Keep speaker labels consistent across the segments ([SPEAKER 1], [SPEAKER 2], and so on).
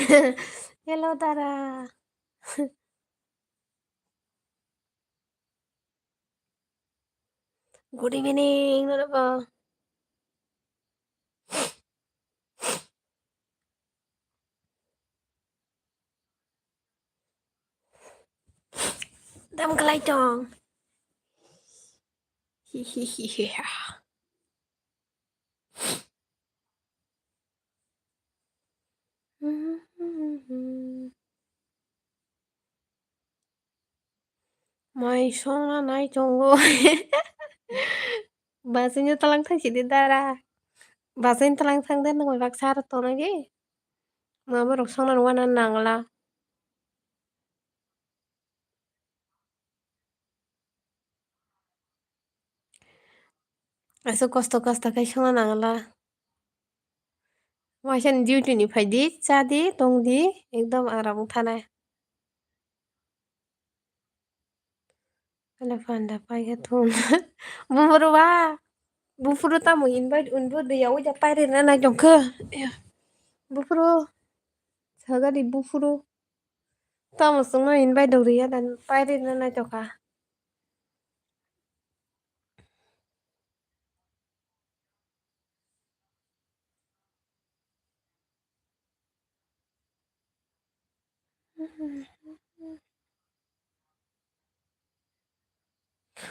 [SPEAKER 1] Hello Tara. Good evening, ano ba? Dam kalay chong. Hihihihi. May song nai chong go. Bahasanya talang thang si Dara. Bahasanya talang thang dan nang baksar to na ge. Mama rok song nan wana nangla. Aso kosto kosto kai song nangla. Wasan duty ni phaidi chadi tongdi ekdom aram thanai. Ala panda pai ga thun. Bumuru ba. Bufuru tamu invite unbu de yawo ja paire na na jongke. Bufuru. Sagadi bufuru. Tamu sungno invite dori ya dan paire na na joka.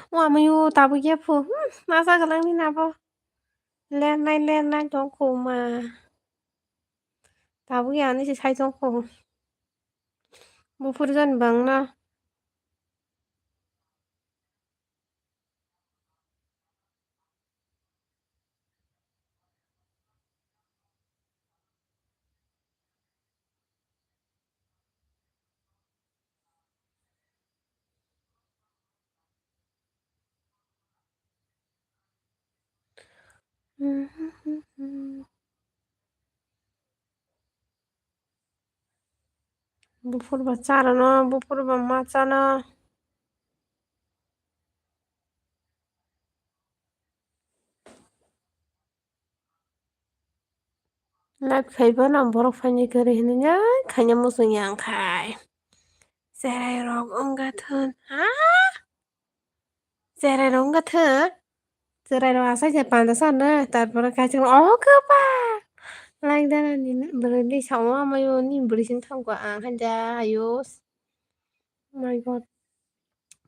[SPEAKER 1] Wa mayu tabu ye phu. Masa galang ni na po. Len nai jong khu mà. Tabu ya ni si sai jong khu. Bufuru jan bang na. Bufuru ba chara no. Bufuru ba ma chana. Life khai ba na borok phani kare hin nya. Khanya musung yang khai. Zerai rong om ga thun. Ha? Zerai rong ga thun. Zerai rong asai je panda san na. Tarpore kai chung. Oh ke pa. Like that ni berarti sama mayu ni berisin tham ko ang hanja ayos. My god.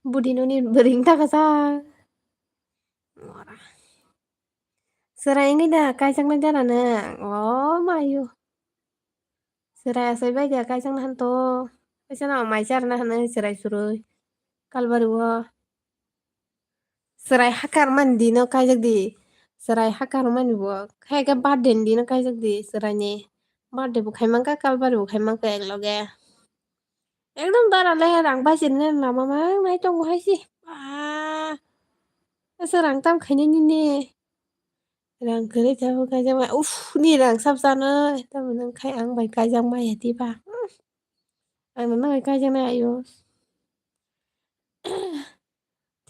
[SPEAKER 1] Budino ni bering ta kasa. Serai ini dah kai sang na jana na. Oh mayu. Serai asai ba ja kai sang na han to. Kasi na mai char na han serai surui. Kalbaru wa. Serai hakar mandi no kai jak di. Serai hakar mandi wa. Kai ka baden di no kai jak di serai ni. Bade bu khai mang ka kalbaru bu khai mang ka ek loge. Ekdom dara le rang ba sin ne lama mang nai chong hai si. Ah. Serang tam khai ni ne. Rang kere jabu kai jang mai. Uff ni rang sap san ơi. Tam nang khai ang bai kai jang mai hati ba. Ang nang kai jang na ayos.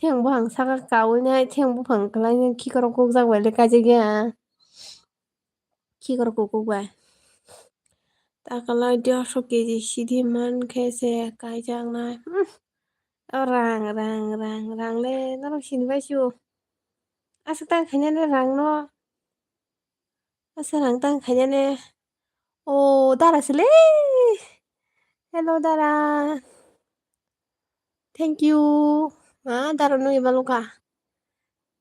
[SPEAKER 1] Thiang bu hang saka kau nya thiang bu phang kala nya ki karo kok jang bai le kai jang ya. Ki karo kok bai. Ta kala dia so keji sidi man kese kai jang na. Rang le nó xin vai chu. Asa tang khai nya rang no. Asa rang tang khai nya. Oh, Dara sile. Hello Dara. Thank you. Dara no ibalu ka.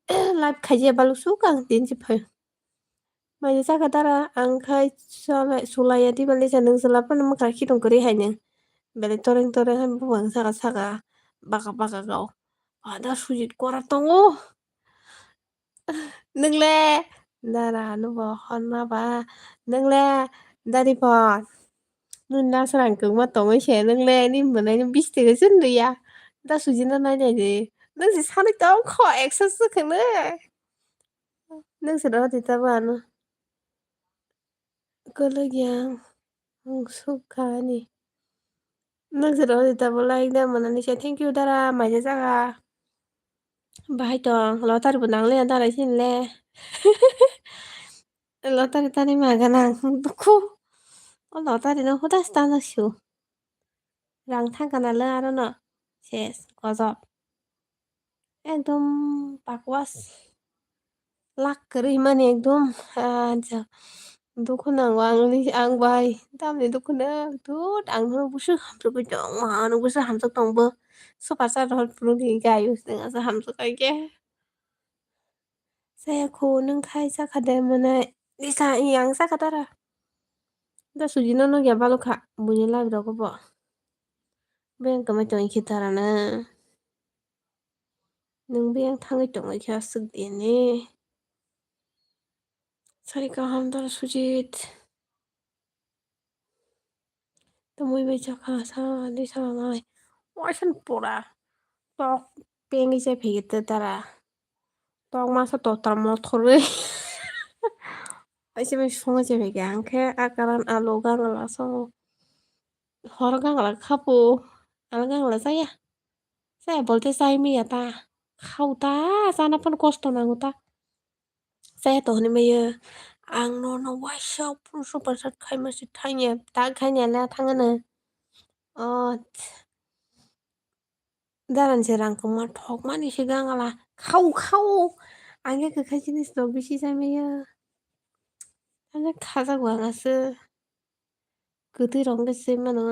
[SPEAKER 1] Live khai je balu su kang tin si phai. Mai sa ka Dara ang khai sulaya di bali janeng selapan ma ka ki dong kari hai neng. Bele toreng han buang saka baka kau. Ada sujit kora tongo. Neng le. Dara no ba hon ma ba. Neng le. Dari pot. Nun na sarang kung ma tongo siya neng le ni mana ni bis tiga sun ya. Da sujit na na ni. Neng si sanik tao ko exes ka na. Neng si daw tita ba no. Ko lagi ang suka ni. Nang sa daw tita ba like da mana ni siya. Thank you Dara. Mai ja ka. Bye tong. Lo tar bu nang le Dara sin le. Lo tar tani ma ga nang. Duku. तारिनो हदायसो दांनांसिगौ रां थांखानालै आरो न' सेस गजब एकदम बाकवास लाखो रैमाने एकदम आनसा दखानाव आं बाहाय दामनि दख'ना थुद आंनोबोसो हामजोबबाय दं मानोबोसो हामजोब दंबो सुपार फुलुंनि गायुस नोङासो हामजोबबाय जायाखौ नों खाय जाखादोंमोनहाय निसा आं जाखाथारा दा सुजिनो न गैया बाल'खा बुनि लाबोरावखौबो बेंक माय खिथारानो नों बे आं थाङै दंनायखाय सोगदेनि सारि गाहाम Sujit Tumuy bay chaka sa di sa ngai waisan pura tok pengi se phegete tara tok masa to tar mo thore aise me songa se phege angke akaran alo gangala so hor gangala khapo al gangala saya bolte sai mi ta khauta sana pun kosto nanguta saya to ni meyo ang no waisa pun super sat khai masi thanya ta khanya la thangana oh दारानसे रांखौ मा थक मानिसो गाङाला खाव आंगे गोखा जिनिस दं बेसे जामेयो आंगे खाजागौ आङासो गोदै रंगेसे मानो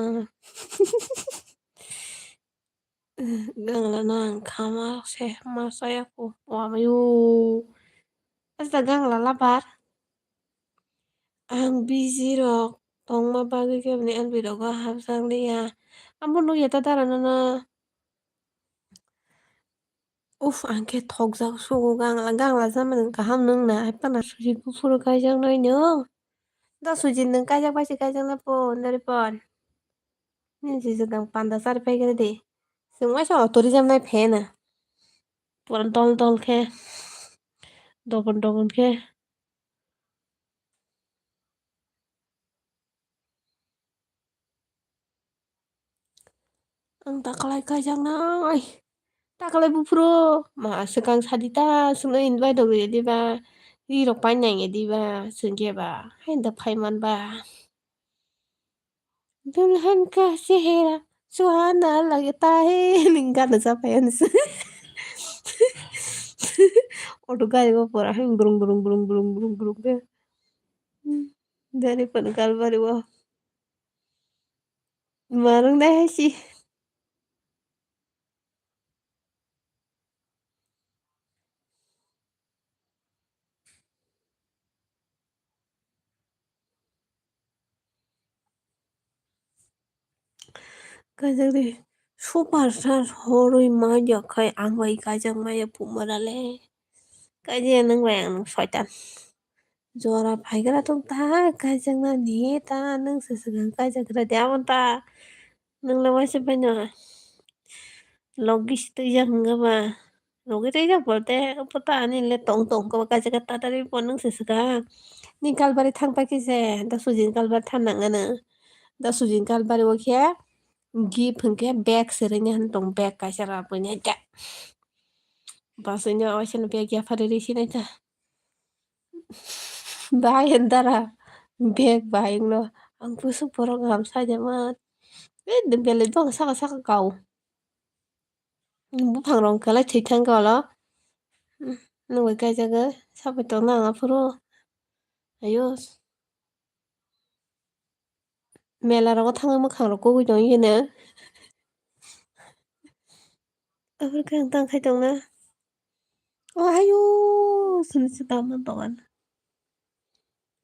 [SPEAKER 1] गांला ना खामा से मा जायाखौ माबायो आजा गांला लाबार आं बिजि रक दंमा बागै खेबनि एलबिरावगा हाबजांलिया आंबो नुयो ता दाराना उफ आंखे थक जा सुगु गांला जामानो गाहाम नोंना हेपाना सुजि गुफुर गायजां नायनो दा सुजि नों गायजां बायसे गायजां ना पन नरिपन निजे जदों पान्दा सार पाइगरे दे जोंमा सा टुरिजम नाय फेना पुरान दल के दगन के आं दाखालाय गायजांनाय दाखालाय बुफ्रु मासो गां सादिता सोंनो invite होयोदिबा rirok painang ediba sengkeba hainda paimanba दुल्हन का चेहरा सुहाना लगता है गाना जाबायानोसो अट' गारिबो परा हां ब्रुं ब्रुं ब्रुं ब्रुं ब्रुं ब्रुं बे daripada kalbariwa marung dai sih kajang deh super star horoi maya kai angwai kajang maya pumarale kajang nang wayang soitan jora paigara tung ta kajang na ni ta nang sesegang kajang kira diamon ta nang lawa sepanya logis tu yang ngaba logis tu yang bolte pata ani le tong tong ko kajang kata dari ponang sesegang ni kalbari thang pa kise da sujin kalbar than nangana da sujin kalbari wakhe gift hingke bag serenya hantong bag kaisara punya ja basenya awasana bag ya fariri sineta bahayan dara bag bahayang no ang puso porong ham saja mat dembele dong saka kau bu pangrong kala thithang kala nungwe kaijaga sabai tong nanga puro ayos मेलाराव थाङो मोखांराव गगै दं इयोनो बेफोरखौ आं दांखाय दंना अ आयु सुनिसो दामान दंgan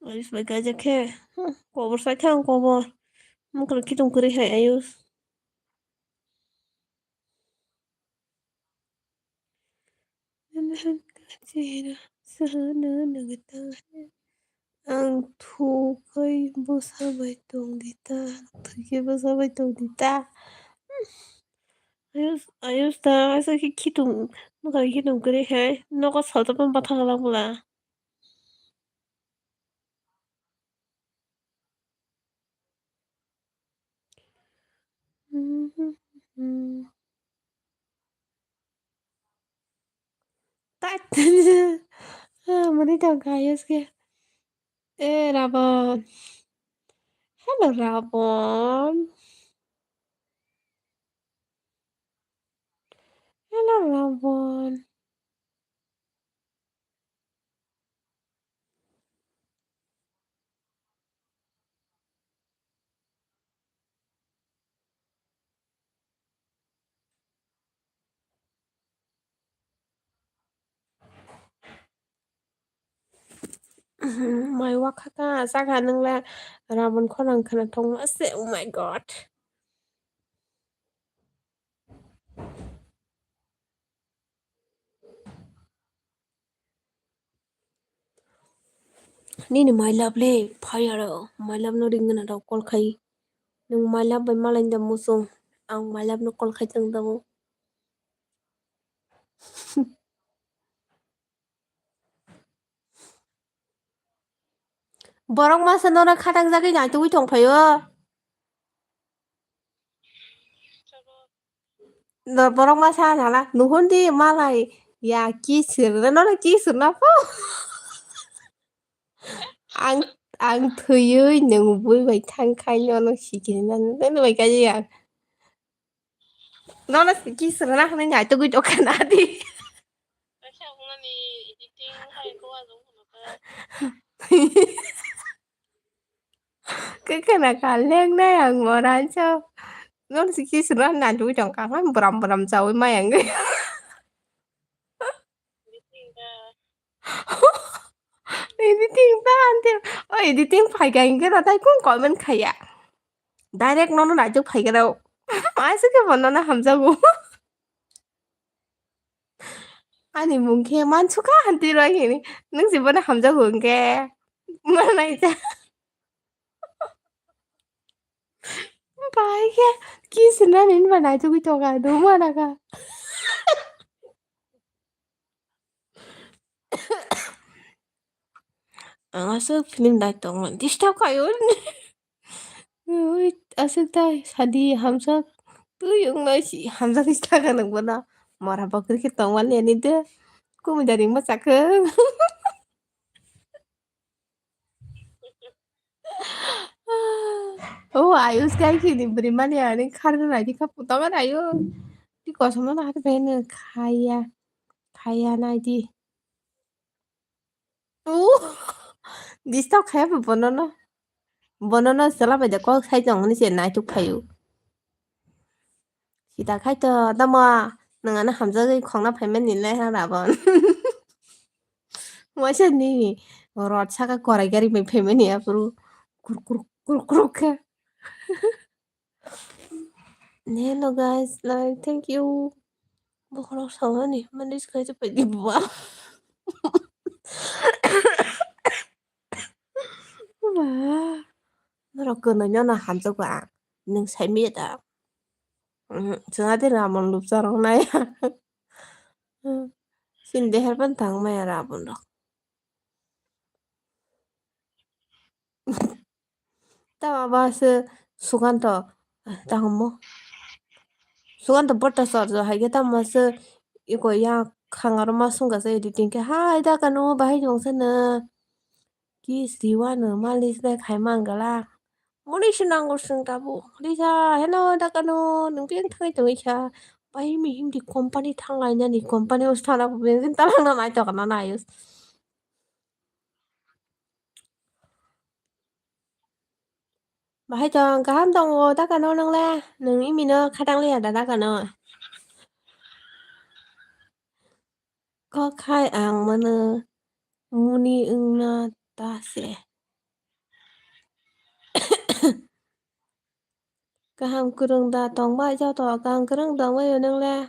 [SPEAKER 1] ayus baik aja ke kober saja ang kober mungkin kita kiri hai ayus sana nagata ang thukai bosabai tong dita thukai bosabai tong dita ayus ta asa ki kitung mungkin kitung kiri hai noko salta pun patang lang pula tat menit ang kayas ke rabon Hello, Rabon. Hello, Rabon. My wakaka saka nang la Rabon ko nang kana tong ase. Oh my god. Nini my love le fire. My love no ring na daw kol kai. Nung my love by malain da musong. Ang my love no kol kai tang daw. Borok masa no na khatang jagi na tu tong phayo. No borok masa na la. Nuhundi malai. Ya kisir na no kisir na po. Ang ang thuyơi nung vui vậy thang khai nó xì kì nên nó vậy cái gì à nó kisir na nó nhảy tôi cái chỗ kana đi cái kana cả lên đây ang mà ra cho nó kisir na nè tôi chọn cả mấy bầm sầu mày ang editing ta anh tiêu editing phải cái đó đây cũng gọi mình khai à direct nó lại chút phải cái đâu ai sức cái phần nó hầm sao cũng 아니 뭔 걔 만추가 안 뛰라니 능지 뭐나 함자 그게 뭐나 이제 바이게 기스나는 바나 저기 저가 너무 하나가 असं film दाखवतो दिसतो काय असं काय साधी हमसा तू yung nasi hamsa kista ka nang bana mara bakır ki tongwan yani de ku menjadi masak oh ayus kai ki di beriman ya ni karena lagi ka putangan ayo di kosan na hati pengen kaya kaya na di 디스타크 have banana banana sala bây giờ có khai chồng nó sẽ nãy chụp phải thì ta khai cho ta mà nằng anh hàm giờ cái khoảng nó phải mấy nhìn lại ha là bọn mỗi chân đi rồi 차가 거래가리 mấy phải mấy nhỉ bro kuruka hello guys like thank you bukalo sama nih manis kayak cepet dibuang mà nó đâu cần là nhớ là hàm giờ quả nhưng sai miết à chúng ta là một lúc sau hôm nay xin để hết bên thằng mày là bọn đó tama base suganto tangmo suganto porta sorzo hage tamase iko ya khangaro masunga se editing ke hai da kanu bahai jongsana ki siwana malis da khaimang gala muli sinango sing tabu lisa hello da kanu nung tin thai to isha pai mi him di company thangai na ni company ustana bu benzin talang na nai to kana na yus bahai jong kaham dong da kanu nang la nung imi no khadang le da kanu có khai áng mà nơ muni ưng na ta sẽ cái hàng kurung da tong ba cho tỏ càng kurung tong ba nâng la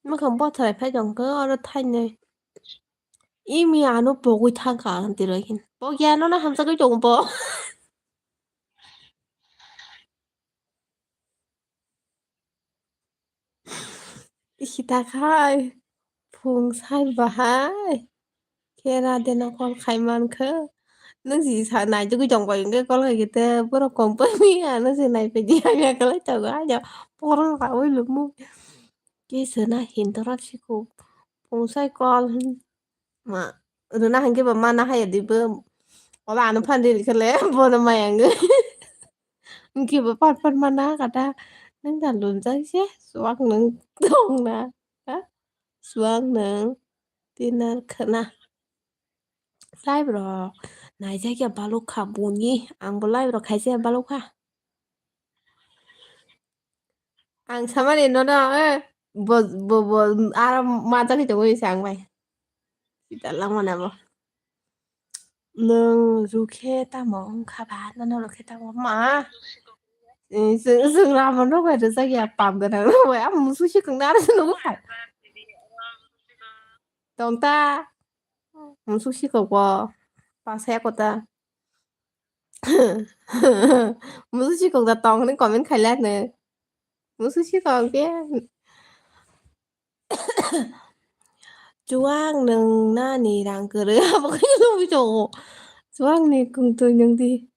[SPEAKER 1] mà không bỏ thời phải dòng cơ ở thanh này ý à nó bỏ cái thang cả hàng tiền rồi bỏ ra nó làm sao cái chồng bỏ kita khai phùng sai bà hai kia ra đến nó con khai man khơ nó gì sợ này cho cái chồng vậy cái con này kita bữa nó còn bơi mi à nó gì này phải đi nghe cái lấy chồng á giờ bỏ nó vào với lụm mu cái sợ na hin tao ra chỉ cô phùng sai con mà Runa hangge ba mana hayadibo wala anu pandiri kale bono mayange ngke ba pat pat mana kata nang dalun jai se suak nang tong na ha suak nang tinar khana live ro nai jai kya balok kha boni ang bo live ro khai se balok kha ang samane no na bo ara ma ta ki to sang bai kita lang mana bo nung rukhe ta mong kha ba na no rukhe ta mong ma जों 라면은 왜 저기야 밤거든 왜 아무 수식은 나를 너무 할 동타 수식하고 빠세고다 수식하고 tòng đến còn bên khai lát nè 수식하고 cái 주황 능나니랑 그래 뭐 그냥 좀 주황니 궁토냥디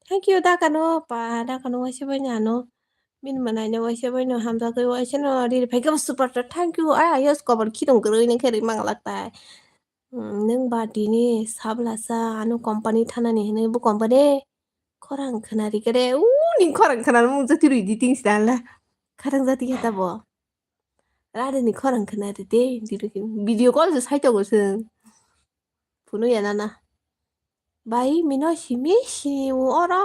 [SPEAKER 1] thank you da kanu pa da kanu wa shibanya no min mananya wa shibanya hamza ko wa shino di phải cái super thank you ai ayos ko bar khidong kere ne khere mang lakta nang ba dini sablasa anu company thanani ne bu company khorang khanari kere ning khorang khanar mung jati ru editing style kharang jati hata bo rade ni khorang khanari de diru video call se sai to go se punu ya nana bai mino shimi shi ora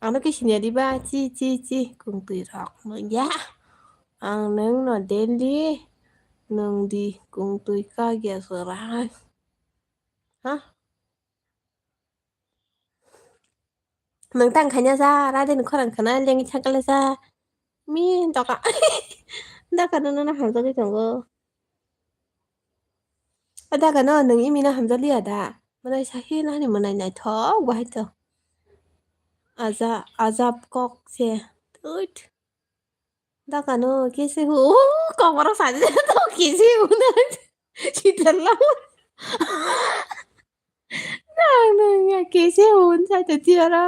[SPEAKER 1] anu ke shinya di ba chi kung tui rok mo ya ang nang no den di nang di kung tui ka gya sara ha nang tang khanya sa rade ni khorang khana lengi chakala sa mi doka daka no na hamza ke tongo daka no nang imi na hamza li ada manai sahi na ni manai nai tho wa hai to azab kok se tut daka no kese hu ko maro sa to kese hu na chi tala nang nang ya kese hu sa to ti ara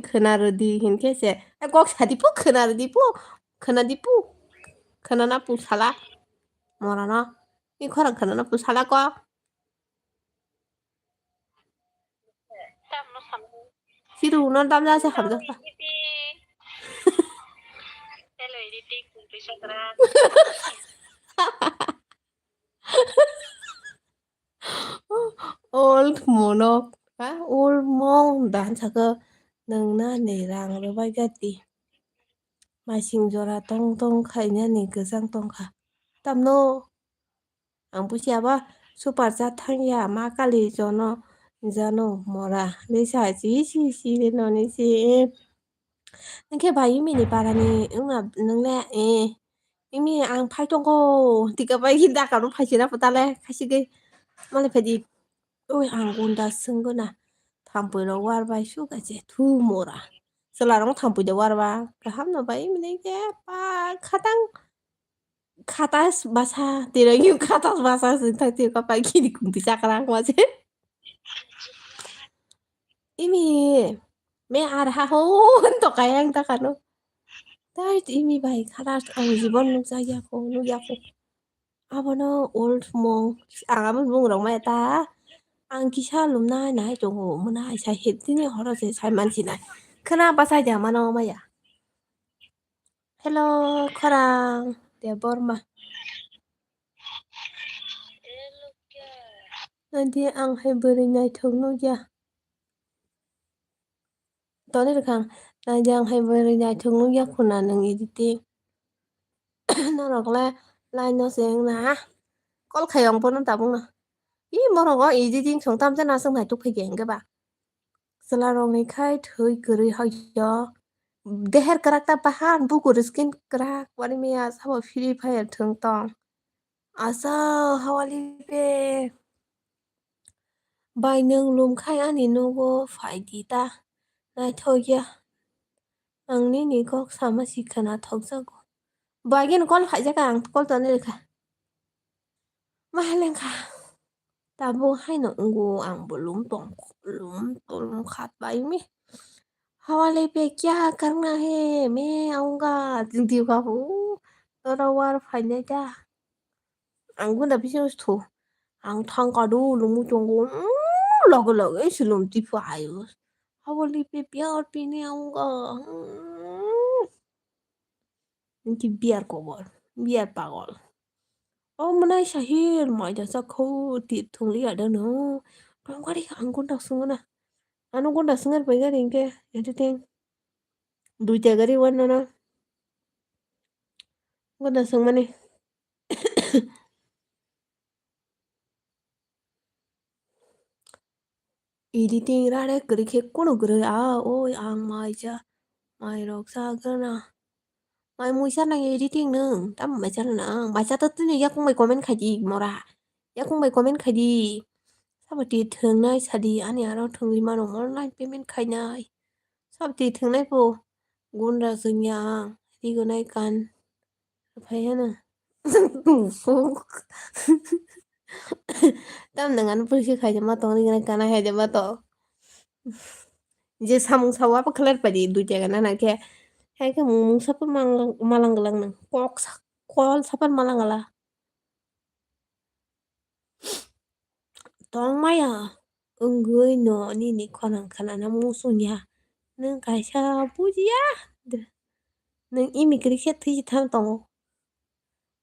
[SPEAKER 1] खोनारोदि हिनखेसे गक सादिपु खोनारोदिपु खोनादिपु खोनाना पुसाला मराना E खरं खोनाना पुसाला को सिरु न दाम जासे Hamza old monok ha old mong dan saga nangna nerang robai gati masing jora tong tong khainya ni gejang tongkha tamno ang pusiaba super chat thangya ma kali jono jano mora lisa si le no ni si nangke bayi mini parani ngna nangle imi ang phai tongko tiga bai hinda karu phai sina patale khasige male phedi oi ang gunda sungona thampui ro war bai su ka je thu mora selarong thampui de war ba kaham no bai mini ke pa khatang khatas basa tiragi khatas basa sinta tir ka pai kini kung ti sakrang ma je imi me ar ha ho to kayang ta kanu tai imi bai khatas ang jibon nu sa ya ko nu ya ko abono old mong ang abon mong rong mai ta ang kisha lumna nai jong ho mona sa het ni horo se sai man chi nai khana ba sa ja mano ma ya hello kharang Debbarma nanti ang hai beri nai thong no ya to ni khang na jang hai beri nai thong no ya khuna nang editing na rok la lai no seng na kol khayong pon ta bung na i mo ro go editing song tam cha na song hai tu phai geng ga ba sala rong ni khai thoi guri ha ya deher karakta pahan buku skin krak wani me ya sabo free fire thung tong asa hawali pe bai nang lum khai ani no go phai di ta nai thoi ya ang ni kok sama sikhana thok sa go bai gen kol phai ja kang kol to ni kha ma leng kha ta bo hai no ngu ang bo lum tong khat bai mi hawale pe kya karna hai मैं आऊंगा जिंदगी का हूँ तोरा war phai ne ja Ang gunda bisinus to. Ang tangkado lumutungo. Lage-lage silum tipu ayos. Awali pe piar pini aunga. Inki biar kobor. Biar pagol. Oh menai syahir. Mai jasa ko ti thungli ada no. Tong kari ang gunda sunguna. Anu gunda sungar pega ringke. Editing. Duja gari wana na. Gunda sung mani. Editing rare kari ke kono gari. Ôi ang mai cha. Mai rok sa gana. Mai mui sa nang editing nung. Tam mai cha nang. Mai cha tất ni yak mai comment khai di mora. Yak mai comment khai di. Sabati thường nai sa di ani aro thường li maro mor nai payment khai nai. Sabati thường nai po. Gunda sung yang. Di go nai kan. Phải na. Tam dengan pulsi khai jama to ni kana hai jama to. Je samung sawa pa khalar pa di du jaga na na ke. Hai ke mung sapa malang galang nang. Kol sapa malang gala. Tong maya. Unggoy no ni ni konang kana na musunya. Nang kai sa pujiya. Nang imi kri khet thi tham tong.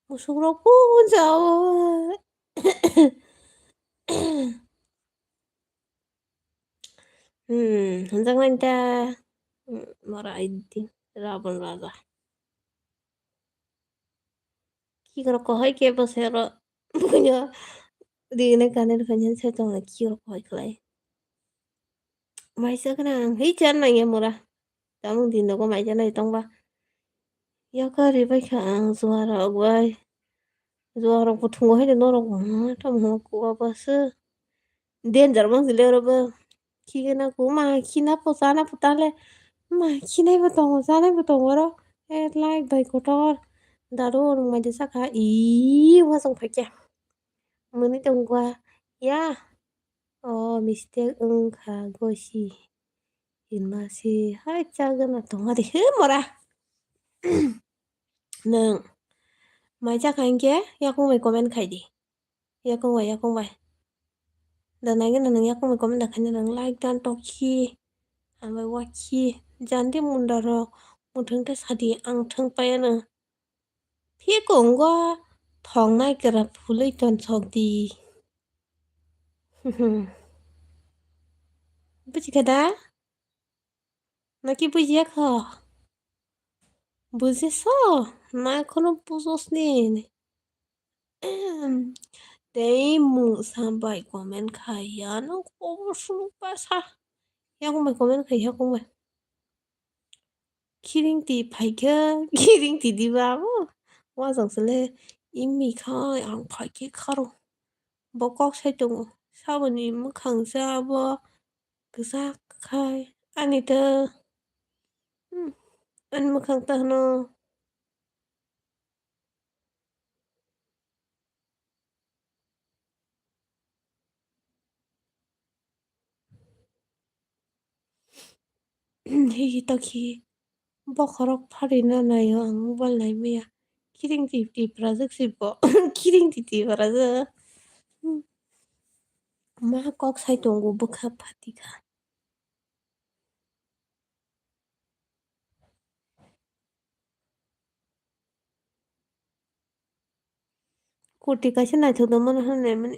[SPEAKER 1] Musuk ro pun sao. Hanjang lang ta. Mara idin. Raban raja. Ki karo ko hai ke basero. Punya. Di na kanan kanyan sa tong na ki karo ko hai klai. Mai sa kana. Hei chan na ya mura. Tamung din ko mai chan na itong ba. Ya ka ri ba ka ang suara gwai. Suara ko thungo hai de no ro. Tam ho ko ba sa. Danger bang sile ro ba. Ki na ko ma ki na po sana putale. Ma ki na ba tong sana ba tong ro. Et like dai ko tor. Daru mai de sa ka. Wa song phải kya. Muni tong qua. Ya. Mistake 응 가것이 입맛이 활짝은 동아리 흐머라 nương mày chắc anh kia ya không mày comment khai đi ya không vậy lần này cái nương ya không mày comment là khánh nương like dan to khi à mày watch khi jan đi mun daro mun thằng cái sao đi ăn thằng bay nè phía cũng có thằng này cái là phụ lấy toàn sọc đi bây giờ cái đó nó kia bây giờ khó বুঝেছো না এখনো বুঝোসনি Temu sampai komen kaya no 어머 빠사 야구만 komen kaya 야구만 키링띠 발견 키링띠 디바고 와성슬레 이미 카이 안 발기 카로 뭐꼭 살동어 사부님 강사버 그사 카이 아니다 안무 강타노 히히타키 버커럭 팔이나 나요 앙발 라이미야 키링띠 브라즈 시버 키링띠 브라즈 마 꼭 살동고 부카 파티가 Kuti kasi na naman naman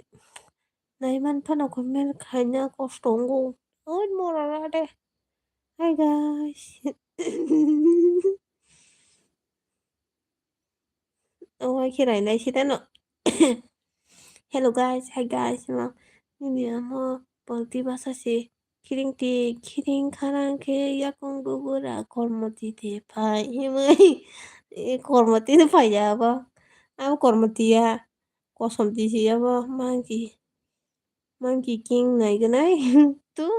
[SPEAKER 1] naiman pa na comment kanya kostongo. Good morning. Hi guys. Oh, kirai na shita no. Hello guys. Hi guys. Ini amo polti basa si kiring karang ke yakong gugura kormoti te pai. Himai. Kormoti te pai ya ba. Amo kormoti ya. Kosong ti siya ba. Monkey King này cái này tú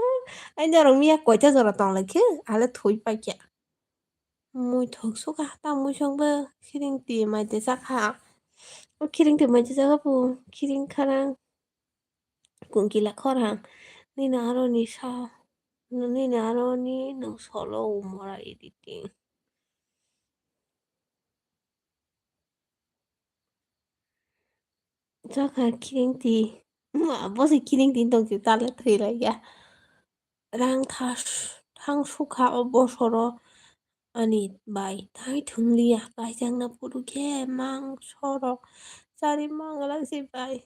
[SPEAKER 1] anh ra đồng mía quả cho rồi là toàn là kia à là thổi bài kia mùi thực số cả tao mùi xong bơ khi đinh tì mày để sắc hạ khi đinh tì mày để sắc bù khi đinh khả năng cũng kỳ là khó hàng nên là rồi ni sao nên là rồi ni nó solo mà lại editing Jaka kiringti. Bose kiringti dongsi tala thailaga. Rang thang suka obosoro ani bai thai thunglia kaijang na puru ke mang soro sari mang lang si bai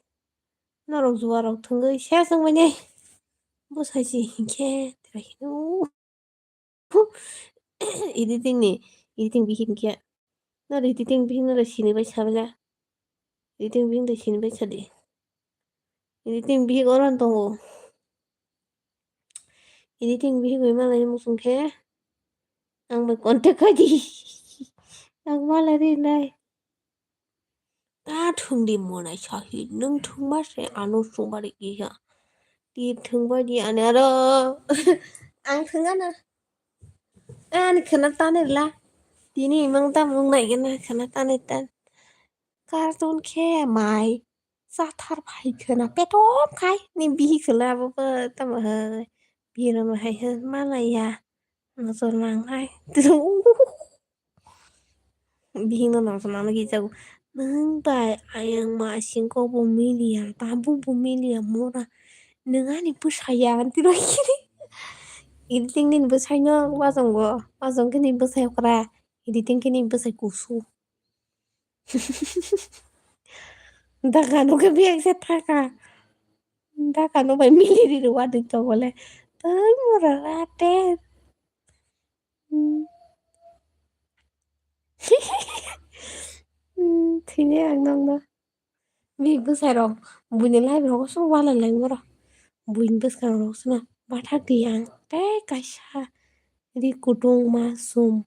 [SPEAKER 1] narok juwa rok thungai sha sang mane bosai si ke trahi editing ni editing bihin ke na editing bihin na sini bai sabla editing bihin da sini bai sadi editing bihin oran tongo editing bihin bai malai musung ke ang bai contact kadi ang malari lai ta thung di monai sahi nung thung ma se anu sumari iya di thung ba di ane aro ang thung ana an khana tanirla dini imang tam mung nai gana khana tanitan cartoon khe mai sa thar phai khana petom khai ni bihi khla ba tam ha bira ma hai ha malaya no so lang hai tu bihi no no so lang gi chau nang bai ayang ma sing ko bu milia ta bu milia mora nang ani pu saya ti ro kiri editing nin bu sai no wa jong ke ni bu sai kra editing ke ni bu sai kusu Daga no ke biang se taka. Daga no bai mili di wa de to bole. Tới mua ra tên. Thì nè anh nong đó. Vì bữa sai rồi. Bùi này lại rồi số qua lần lần rồi. Bùi bữa sai rồi số na. Ba thác đi ăn. Té cái sa. Di kutung masum.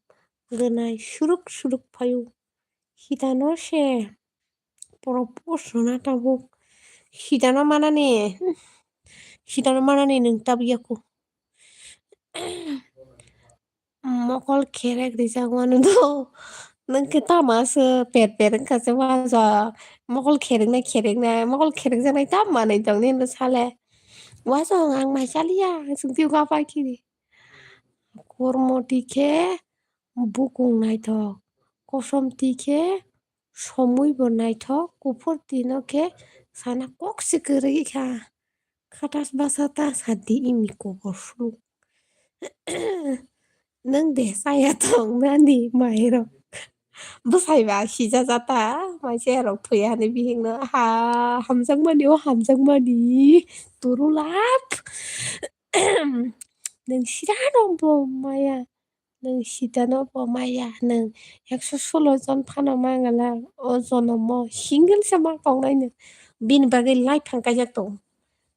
[SPEAKER 1] Ganai shuruk payu. Kita no she. Proportion tabuk. Kita no mana nih. Kita no mana nih neng tabi aku. Mokol kerek di jangwan itu. Nang kita mas pet ka se wa za kerek na mokol kerek jang nai tam ma nai jang nen sale wa zo ngang mai chalia sung tiu ka pa ki kormo tike bukung nai thok kosom tike সমুই বনাই থক কুফুর তিনকে সানা cock Sikri খা খাটাস বাসাতা সাদি ইমি কবসু nang de saya thong na ni mai ro bu sai ba shi za za ta mai se ro thuya ni bi hing na ha ham jang ma ni turu lap nang sira no bo maya nang sita no bo maya nang 116 John phana mangala o jono mo single sama kong nai ne bin bagai lai phang ka jak to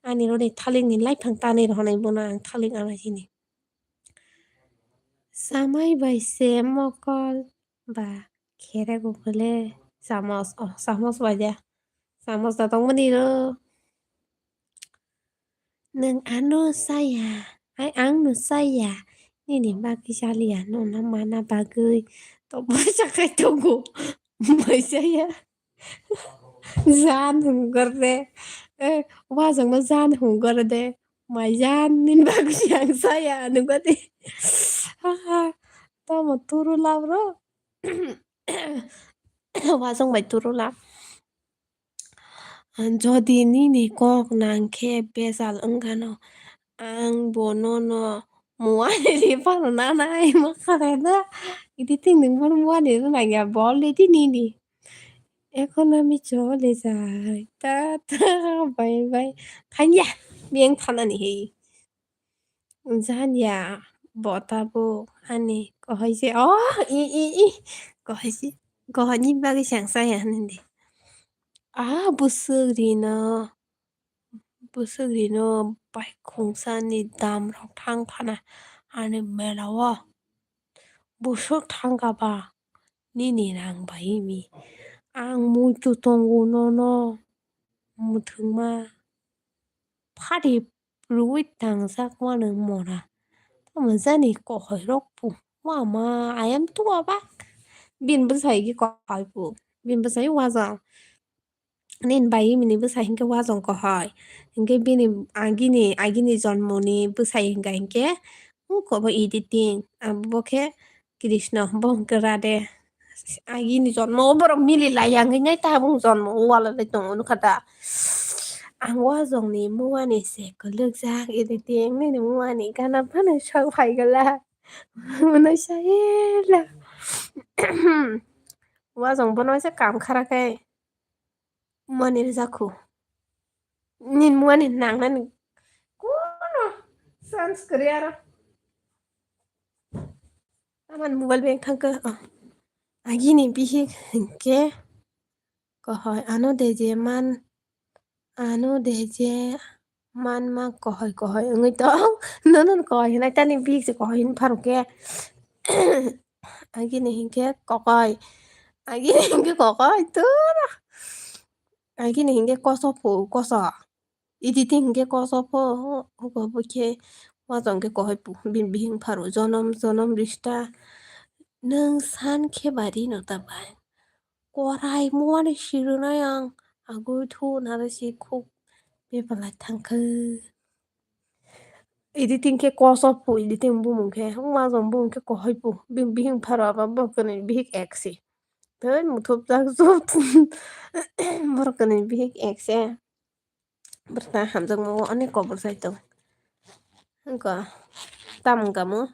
[SPEAKER 1] ani ro ni thaling ni lai phang ta ni ro nai bona thaling ana sini samai bai se mokol ba khere go kole samos baja samos da tong mani ro nang ano saya ai ang no saya ni ni ba ki salia no na mana bagai to ba sa kai to go mai saya gian hùng gerde wa jang ma gian hùng gerde mai gian nin ba ki sang saya nu ga de ta mo turu la bro wa jang bai turu la যদি nini kok nang ke besal enggano ang bonono muane di pano nana ai makarena iti ting ning pano muane no nang ya bole di nini এখন আমি চলে যাই tata bye bye থাইয়া biếng thằng này hi gian ya bỏ ta vô anh này có hay gì ý có hay gì có hay nhìn ba cái sáng say anh này busu grino bai khung san ni dam rok thang phana ane melawa busuk thang ka ba ni ni rang bai mi ang mu tu tong no no mu thung ma phari rui tang sak ma ne mora ta ma zani ko hoi rok pu wa ma ayam tua ba bin bu sai ki ko hoi pu bin bu sai wa za nên bay mình bữa say cái qua dòng có hỏi cái bên này agini জন্ম ni bữa say cái có bao editing bố cái Krishna bông cái ra đây Agini jonnmo borok milila yanginai tabung jonnmo walala tongo nukha ang wajongni muani se kulugjak editing nini muani gana phano sok faigala unai saela wajong bono se kam kharakhai muani jakhu nin muani nangnani kono sans kriara aman mobile bank thangka agini bihik hingke kahoi ano deje man ano deje man ma kahoi kahoi ongoi to nonon kahoi hinai tani bihik se kahoi hin pharuke agini hingke kokoi agini hingke kokoi tu agini hingke koso phu koso editing hingke koso pho huko bukhe wajong ke kohoi pu bin bihing pharu jonom jonom rishta nung san khebari no tabai korai muani shirunai ang agui thu narasi khuk bepalai thangkhe editing ke koso pu editing bumung ke wajong bumung ke kohoi pu bin bihing pharu aba bokoni bihik ekse Tới một thục tác giúp Morokani bihik ekse bertahan jang mau ane kobor saito engko tam kamu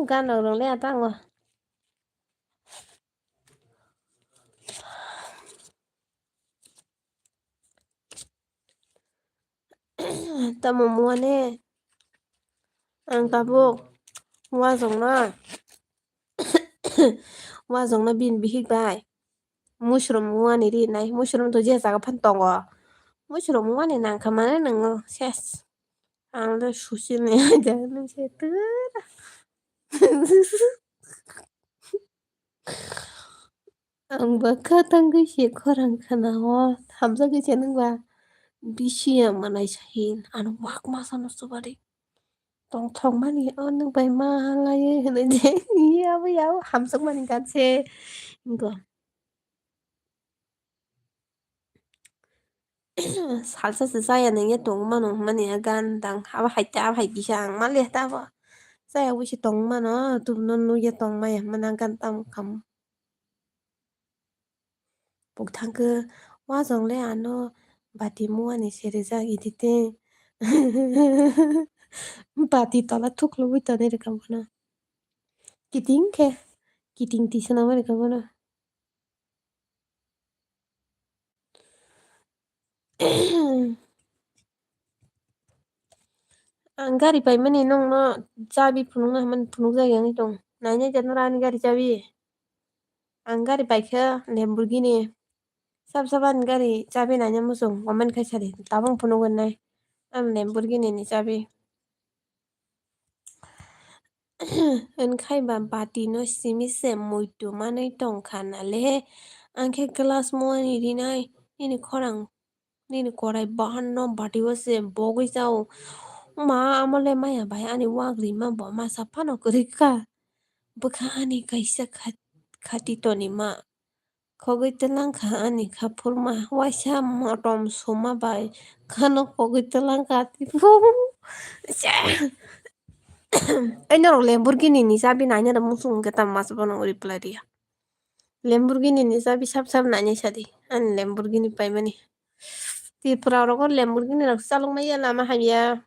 [SPEAKER 1] gan orang le tango tamu muane ang tabuk wajong na bin bihik bai mushroom muani ri nai mushroom to je jaga phan tongo mushroom muani nang khamane nango ses ang le susin ne ja nang se tu ang bakha tang se khorang khana ho hamja ke chenang ba bisi manai sahin an wak ma sano subari tong thong mani nang bai ma lai hene je ya ba ya hamjak mani gan se ingko salsa se saya nang ye tong mano mani gan dang aba haita aba hai bisang male ta ba saya wisi tong mano tu non nu ye tong ma ya manang gan tam kam buk thang ke wa jong le ano bati mu ani sere ja idite bati tala thuklo wi ta ne kam bana kiting ke kiting ti sana wa kam bana ang gari pai mani nong no chabi phunung na man phunung ja yang tong nai janara ni gari chabi ang gari pai kha lamborghini sab saban gari chabi nanya musung waman khai sari tabang phunung nai am lamborghini ni chabi khai ba bati no simi se moito manai tong khana le angke glass mo ni rinai ini khorang nini korai bahan no bati wase bogoi jau ma amale maya bai ani wagri ma bo ma sapano kurika bukha ani kaisa khati toni ma khogoi telang kha ani kha phulma waisa motom soma bai khano khogoi telang ka ti Aina ro Lamborghini ni sabi nanya da musung kata mas bono reply dia. Lamborghini ni sabi sab nanya sadi. An Lamborghini pai mani. Ti pura ro ko Lamborghini rak salong maya lama hanya.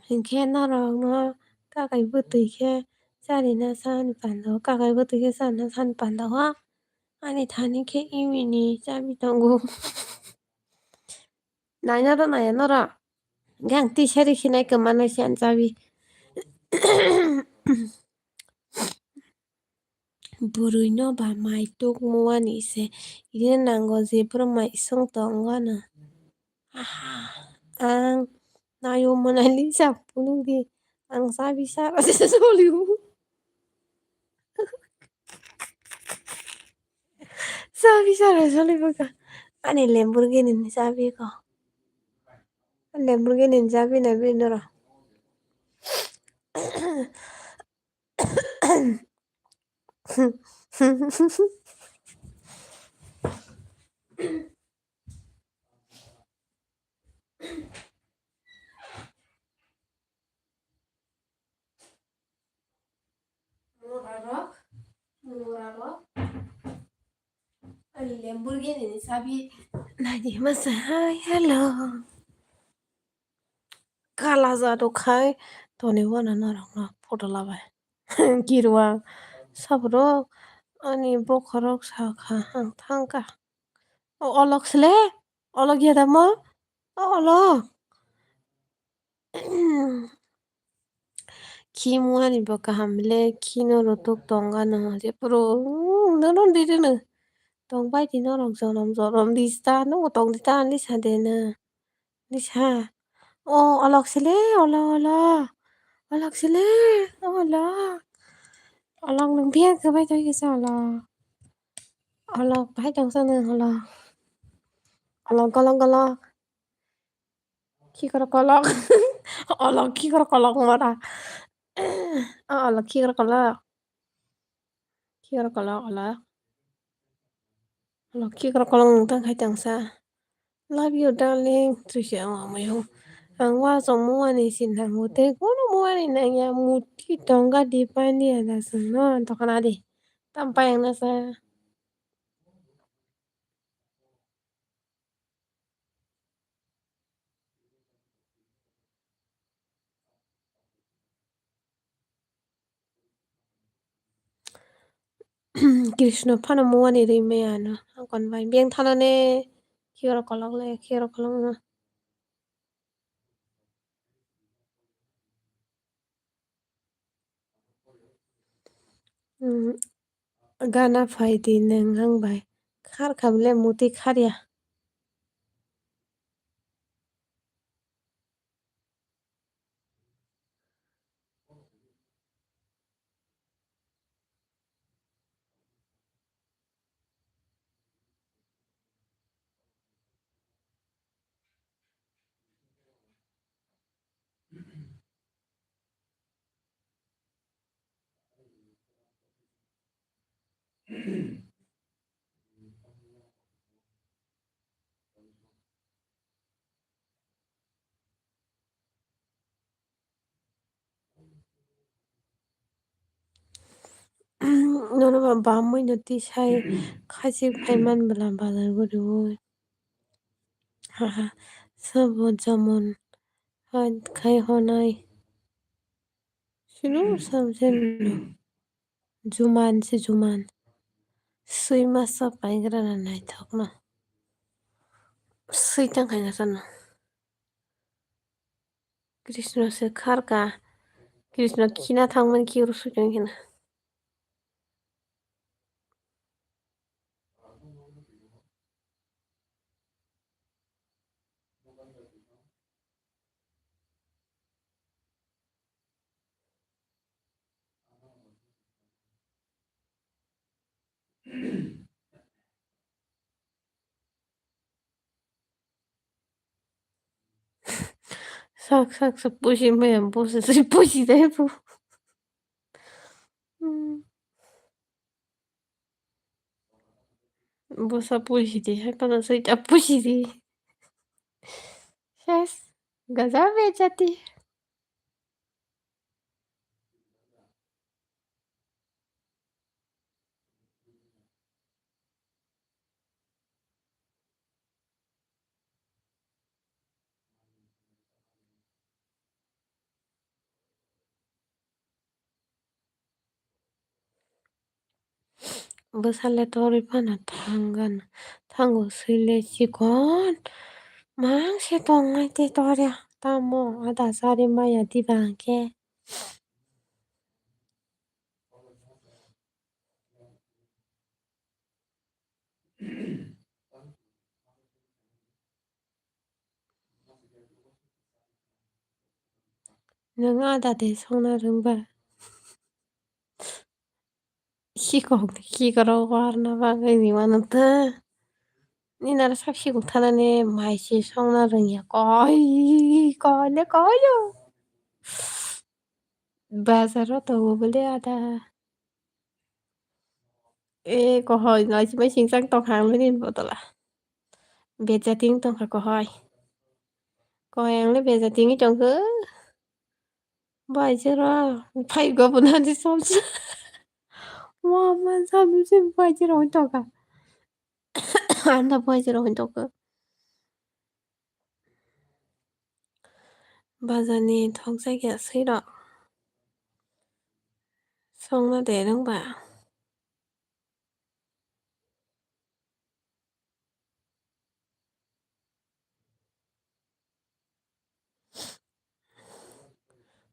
[SPEAKER 1] Hinke na ro no kakai butu ke sari na san pando kakai butu ke san na san pando ha. Ani thani ke imi ni sabi tonggu. Nanya ro nanya no ro. Gang ti sari khinai ke mana sian sabi. Burui no ba mai tuk muani se ine nango zebra mai song tongana ang nayo manali sa punong di ang sabi sa kasi sa soliu sabi sa soliu ka ani Lamborghini ni sabi ko Lamborghini ni sabi na binoro Rok, Rok, Lamborghini sabi lagi masa hai hello kala zato khai toni wana narang na photo labai kirwa sabro ani bokhorok sakha hang thangka o olok sle olok ya damo o olok Kimuani baka hamle kino rotok tonga na je pro nanon di na tong bai di norong zorom lista no tong di tan lisa de na lisa o olok sile ola olok sile ola olok nang biak ka bai toi kisa olok bai tong sa na olok ki koro kolok olok ki koro kolok mara olok ki koro kolok olok ki koro kolok tang kai tang sa love you darling trisha ma yo ang wa song mo ani sin hang mo te ko no mo ani na ya muti tonga di pani ada suno to kana di tampai yang nasa Krishna phana mo ani ri me ano ang kon vai biang thana ne ki koro kolok le ki koro kolok na Gana phai di nang hang bai khar kham le muti khar ya nono ma ba moi no ti sai khaji phai man bala bazar go do ha ha sabo jamon han khai honai sino samjen no juman sui ma sa pai gra na nai thok na sui tang khai na san Krishna se khar ka Krishna khina thang man ki ru su jang hina sak pushi me bu se pushi de bu bu sa pushi di ha kana sai ta pushi di yes gaza be jati bu sa le tori pana thangan thango sile chi kon mang se tong ngai te toria tamo ada sari maya di bangke nang ada de songna rungba hikaro warna bagai ni manata ni nara sakshi kuthana ne maisi songna rungya koi le koi yo bazaro to bole ada e ko hoi nói chứ mấy xin sắc tộc hàng lên đi bộ tala biệt gia tiếng tông phải có hoi có hàng lấy biệt gia tiếng cái trong cứ bài chứ ra phải có bốn anh đi xong chứ 와만 삼십 바지를 혼자가 안다 바지를 혼자가 바자니 턱색이야 싫어 성나 대는 거야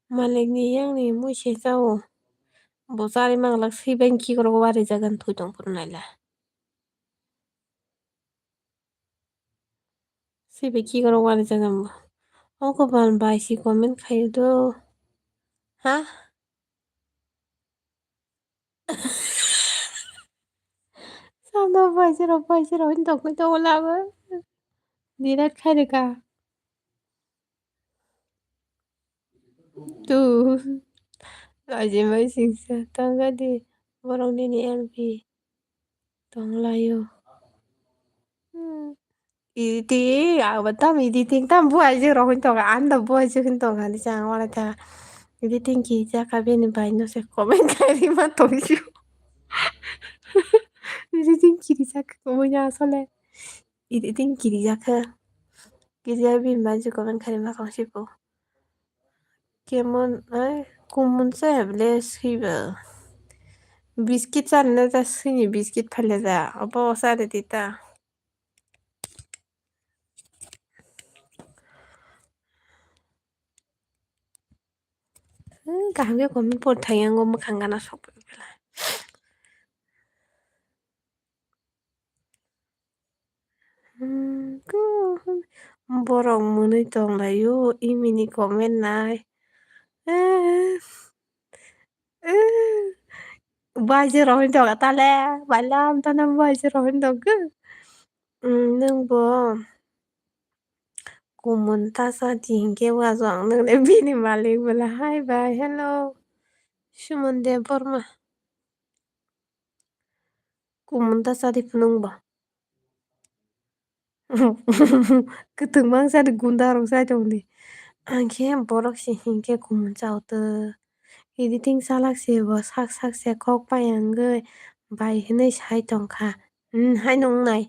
[SPEAKER 1] 마leg니 양니 무시자오 보살이 막락 시뱅키 그러고 와리자간 도정 부르나일라 시뱅키 그러고 와리자간 뭐 어거 반 바이시 고민 카이도 하 삼나 바지로 혼자 올라가 니네 카드가 또 마지막 식사 땅가디 버럭니니 엘비 똥라요 이디 아바tam editing tam buaje rohin to anda buaje hin to kan jang wala ta editing ki ja ka ben bai no se comment kari ma to shu editing ki ja ka mo nya sole editing ki ja ka ki ja bin ba je comment kari ma ka shi po kemon ai kumun se ble siba biscuit san na ta sini biscuit phale da abo sa de tita ka hame comment por thayang mo khangana sok 그 뭐라고 문의정라요 이민이 고맨날 에 에 바지러운 적 달래 말람 타는 바지러운 적 nương bồ cùng muốn ta sa tiếng kêu qua giọng nương để bini malik bala hi bye hello shumon Debbarma cùng muốn ta sa di punung ba keteng bang sa di gundarong sa jong di angke borok si hingke cùng muốn chào tơ editing salak se bo sak sak se kok pa yang ge bai hene sai tong kha hai nong nai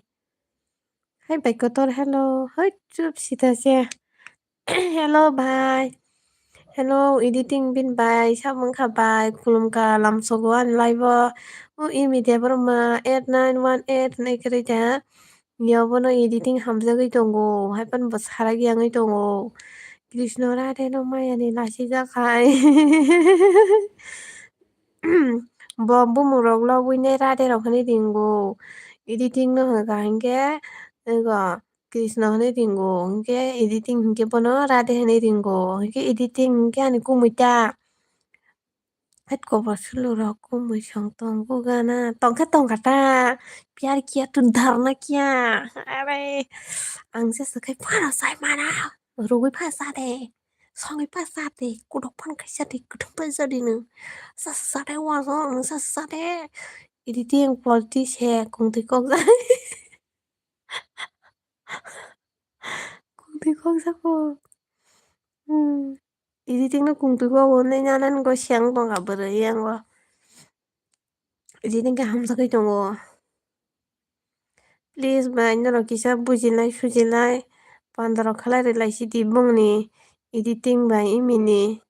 [SPEAKER 1] hai bai ko tor hello hai chup sita se hello bai hello editing bin bai sa mong kha bai kulum ka lam so go an live o imi de broma 8918 nei kre ja yobono editing hamjagoi tongo hai pan bo saragi angai tongo Krishna Radhe no maya ni lasi jakai Bombu murok lo wine rade rok hani dingo editing no hga hingke ego Krishna hani dingo hingke editing hingke bono rade hani dingo hingke editing hingke ani kumita het ko basulu rok kumui song tong gana tong kata pyar kiya tu dharna kiya are angse sakai para sai mana rugui phasa de songai phasa de kudok pan kaisa de kudok phasa de nu sa de wa zo sa de editing quality se kung ti kok za kung ti kok sa ko editing no kung ti ko ne nyanan ko siang tong ga bere yang wa editing ka hamsa kai tong wo please bai no kisa bujilai sujilai pandaro khalai re lai si di bungni editing bai imini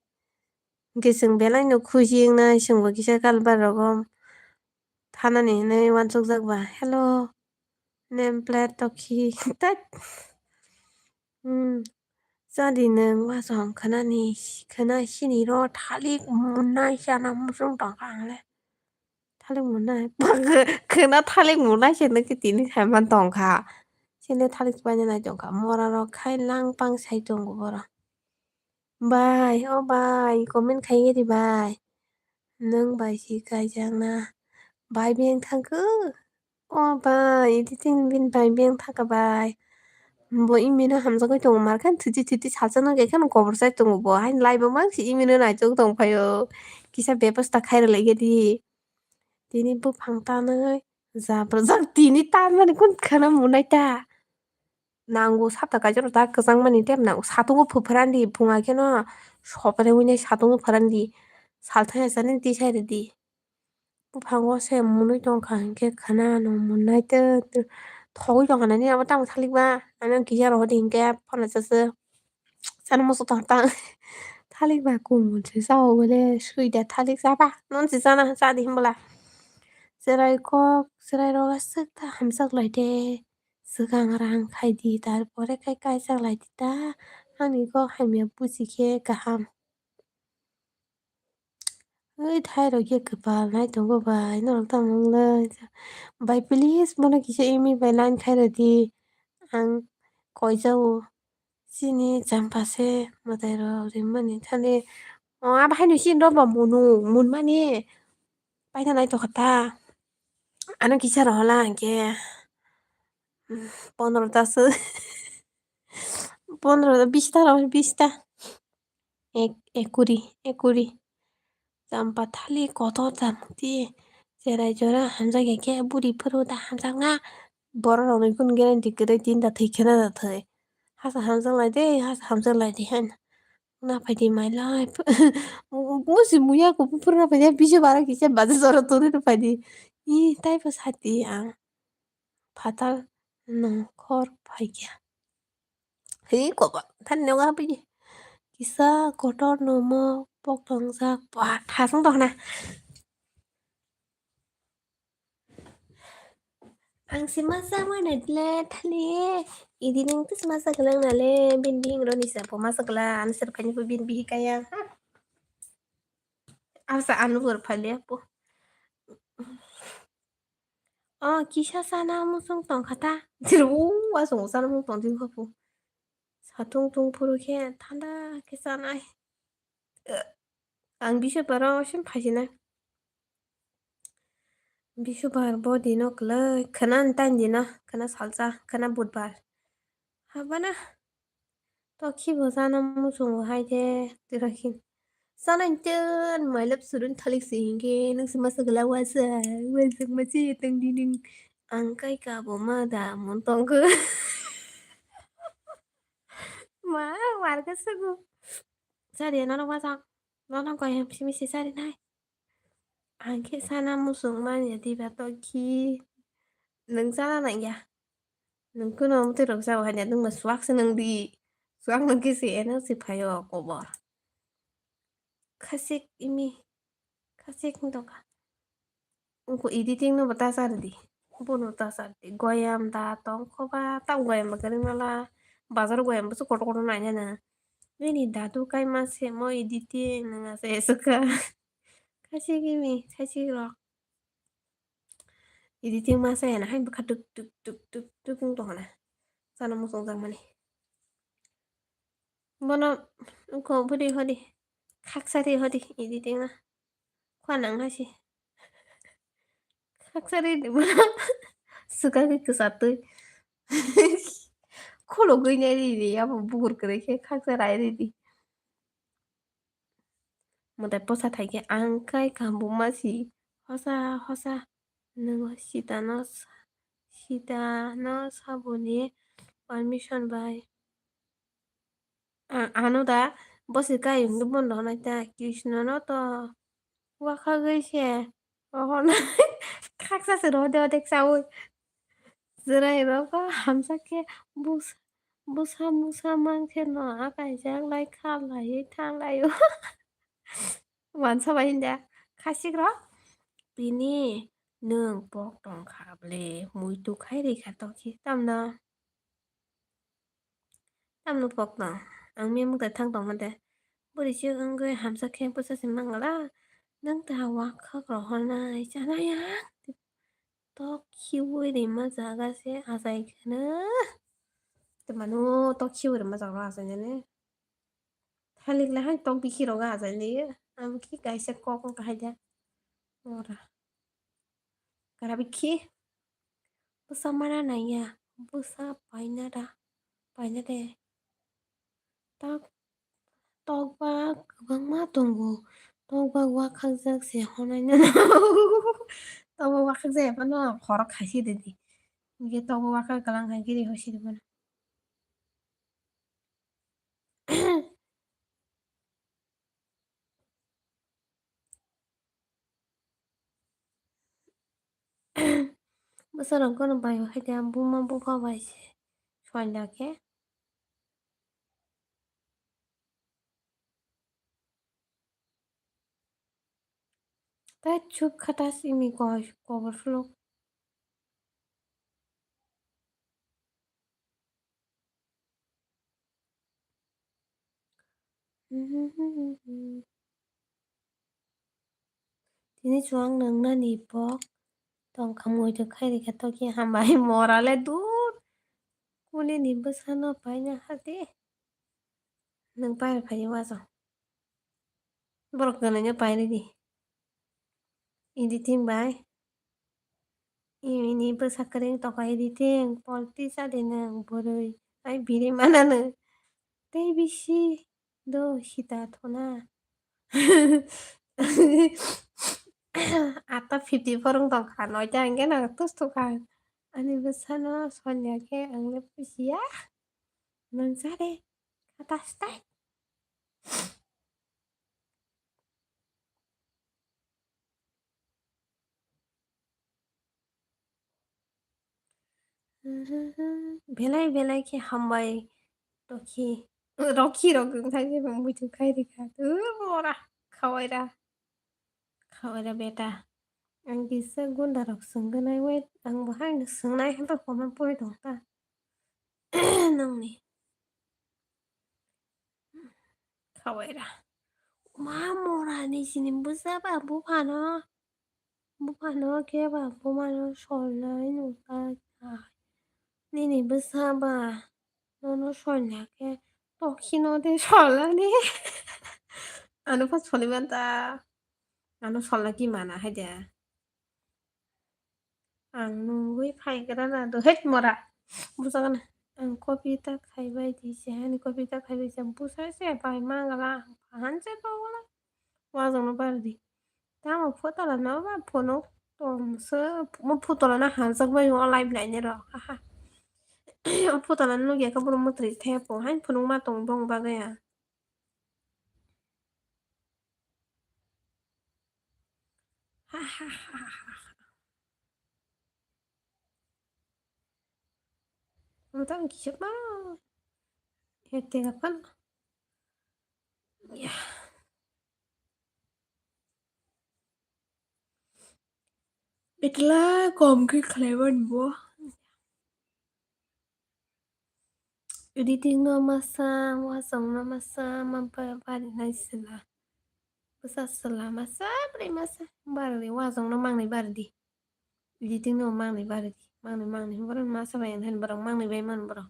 [SPEAKER 1] geseng belai no khujing na sengbo kisa kalbar rogom thanani hinai wansuk jakba hello name plate toki tat jadi nang wasong khana sini ro thalik munai sana musung tong kang le thalik munai khana thalik munai sene ki tini haman tong kha sene thalik banya nai tong kha mora ro khai lang pang sai tong go bora bai o bai comment khai ge di bai nang bai si kai jang na bai beng thang ku o bai editing bin bai beng thang ka bai bo imino hamjagai tongo markhan thuti sajano ge khano kobor sai tongo bo hain live o mangsi imino naitog tongphaio kisa bebosta khairalai ge di tini bufang tanai jabrojak tini tanmani kun khana munai ta nango sata kaijaro da kwjangmani tebna satungo phuprandi phunga kheno sopre winai satungo phrandi salthai asani tisai redi 방어새 문의 좀 간게 가나노 문나이트 thối cho cái này nó tao thali ba anh kia rồi thì cái phần là sơ sao nó một số thằng ta thali ba cùng một thứ sau với suy để thali ra ba nó chỉ sao sao đi không là serai ko serai ro sắc ta ham sắc lại de sự càng rang khai đi ta bore cái sắc lại đi ta anh ấy có hay miệng bút gì kia cả ham ơi thay rồi kia cứ bà lại tung có bà nó tao mong lên bài please mana kisah imi bài line khai rồi đi ang coi dâu Sini jampase matero rimani thane aba hainu sin ro ba munu mun mani paita nai to khata ana kisa rola anke 15 tas 15 20 ta ro 20 ta ekuri jampa thali koto jamti serai jora hamza ke buri phuru da hamza nga bor ro ni kun geren tikre tin da thikena da thai hasa hamza lai de hasa hamza lai de han Na phải đi my life. Musi muya ko pupurna pa dia bisho bara kisha baza zoro tore no pa di. I tai pas hati ang fatal no khor pai kya. Hi ko ba than no ga bi. Kisa kotor no mo pok tong sa pa tha sang to na. Ang si masa mo na dle thali. Idi ning tis masa kalang na le bin bing ro ni sa po masa kala an sir kanyi po bin bihi kaya. Asa anu por phale po. 기샤 사나무송 똥카타 들오 와서 오사나무 똥진 거부 사통통 포르게 탄다 계산아이 안 비셔 바로 심파시네 비셔 바로 버디노 클라 카난 단디나 카나 살자 카나 붓발 하바나 또 키보 사나무송 하이데 드라킨 사나인전 말럽 수른 탈릭 시인게 능스마스글라 와서 웬승 마치 땡디닝 안까이 까보마다 몬똥그 마 말겠어 Sari nó đâu quan trọng nó coi em xin xí sari này anh khi sana musuh man ya tiba toki nâng sana này ya nâng cứ nó tự được sao hanya nâng mà swag sẽ nâng đi swag nâng cái gì nó sẽ phải ở cổ bò khasik imi khasik không cả ko editing no bata sar di bono ta sar di goyam da tong ko ba ta goyam ba garing la bazar goyam ba su koto koto nanya na ini datu kai mas mo editing nga saya suka kasih gini kasih rock editing masa ya nah hai buka duk duk duk duk duk tung toh nah sana musong zaman nih bono ko budi hodi khak sari hodi editing nah kwanang sih khak sari di mana suka ke satu kalau gue nyari di apa bukur kere ke khak sari di mau tapi posa thai ke angkai kambu masih hosa hosa nunggu sita nos sabuni permission by anu da bosi kai yung dubon do na ta krishna no to waka gaishe ohon khaksa se ro de dek sau zrai ro ko hamsa ke bus busa musa mang ke no akai jak lai kha lai thang lai wan sa ba hinda khasik ro bini nương pok tong khap le mui tu khai ri kha to ki tam no pok tong ang mi mu ta thang tong man de buri chi ang ge hamsa ke busa sim mang la nang ta wa kha ro hon na cha na ya 또 키우이를 맞아가세 아사이크나 때마노 또 키우이를 맞아가 아사냐네 할릭라 한 똥비 키로가 아사니 암키 가이세 꼬꼬 가이자 ora karabiki busa mana naya busa painada tak togba kubang ma tunggu togba wa khazak se honanya togba wa khazak pa no khorok khasi dedi nge togba wa khal kalang kan kiri hoshi de Besarang kono bayo hede buma buka baise. Soalnya tak cup katas ini gosh cover flow. Tini chuang nang na ni pok. Tong kamu itu kai di kato ki hambai morale dur. Kuni ni besano panya hati. Nang pai pai waso. Borok gananya pai di. Ini timbai. Ini besakering toka editing. Polti sa dinang boroi. Ai biri mana ne. Tei bisi. Do sita thona. Ata 50 tongkha nói cho anh cái nào tốt tục hàng anh bây giờ nó son nhà cái anh lấy cái gì á mình ra đây kata style belai belai cái hambai Rocky Rocky Rocky thấy cái mình chụp khai thì cả bora khawai ra beta anh bisa gunda rok sungguh nai wait ang bahai na sung nai hanta komen puri dong ta nang ni khawai ra mora ni sini busa ba bu phano Bukan ke ba bumano sholla inuta nini besaba nono sholla ke tokino de sholla ni anu pas folibanta anu sholla gimana aja anu gue fai karena do het mora busakan ang kopi ta khai bai di se ani kopi ta khai bai jam busa se bai mangala han se ko wala wa zong no bar di ta mo foto la no ba phono tom se mo foto la na han sak bai yo live lại ne ro ha Opo tanan no ya kaburo mo tri tepo hain punung ma tong bong bagaya. Ha ha ha ha. Utang kisip ma. Hete kapan? Ya. Itla kom ke kleban bo. Editing no masa, wasong no masa, mampa pari na sila. Basa sila masa, pre masa. Bari wasong no mang ni bari. Editing no mang ni bari. Mang ni. Barang masa bayan hen barang mang ni bayan barang.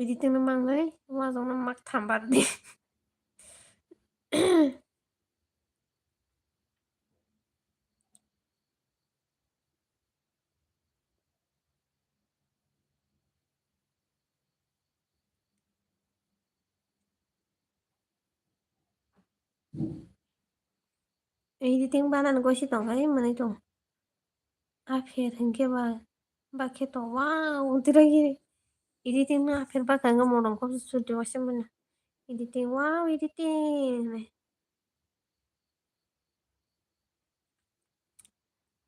[SPEAKER 1] Editing no mang ni, wasong no mak tambar di. Editing banan ko si tong ay man ito. Akhir hingga ba keto wow lagi editing na akhir ba kanga morong ko studio wasa mana editing wow editing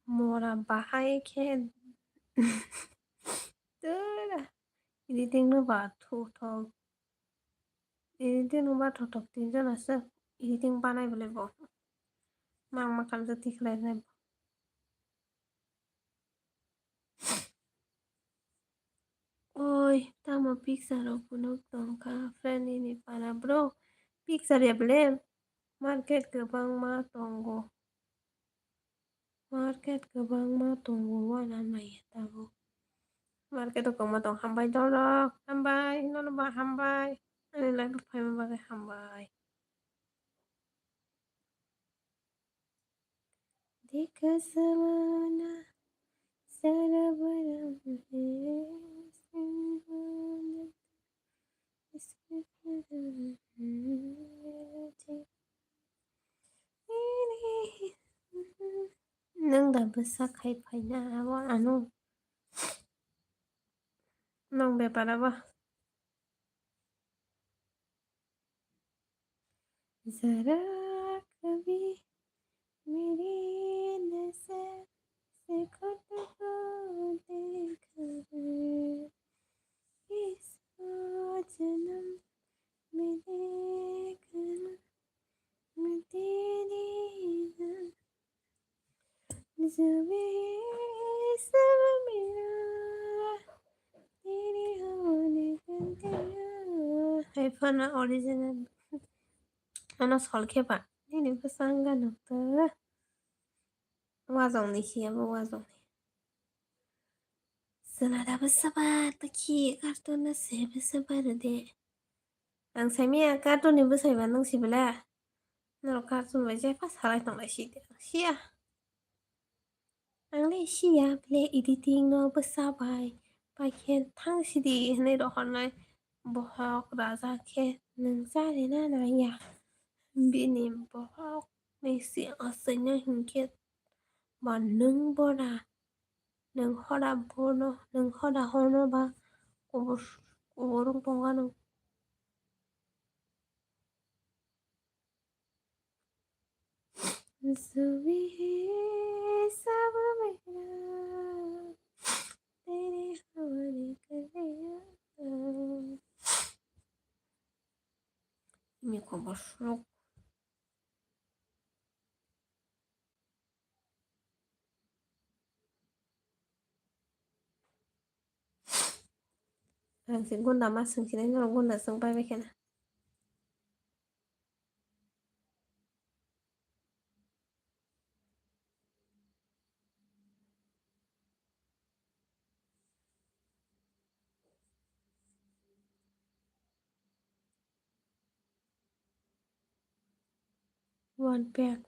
[SPEAKER 1] mora bahai ke tuh editing no ba thu tho editing no ba tho tho tin jana sa editing banai bole bo mang makal jati khlai na oi tama pizza ro punok tongka friend ini para bro pizza ya bele market ke bang ma tonggo market ke bang ma tonggo wana mai tago market to kama tong hambai dorok hambai nono ba hambai ani lagi pai bagai hambai dika samana sarabara nang da besak hai pai na awa anu nang be para ba zara kabhi मेरी नजर से खटका जुबे सब मेरा तेरी होने का तेरा. Hey, fana original. Ano solke pa. Ini pesangan dokter. Wazong ni siapa wazong ni. Senada bersabar taki kartun nasi bersabar deh. Ang saya kartun ni bersabar nang si bela. Nol kartun baca pas halai tong nasi dia. Sia. Ang le sia beli editing no bersabar. Pakai tang si di ni dohon lai. Bohok rasa ke nang sari na ya. Bini bohok ni si asanya hingket. Mà nâng bò đà nâng họ đã bò nó nâng họ đã họ nó ba của bố rung bông ăn không Zubi sab mera tere hone ka gaya ini kok bosok ang si gunda mas sing sini ngoro gunda sing pai bekena วันแปก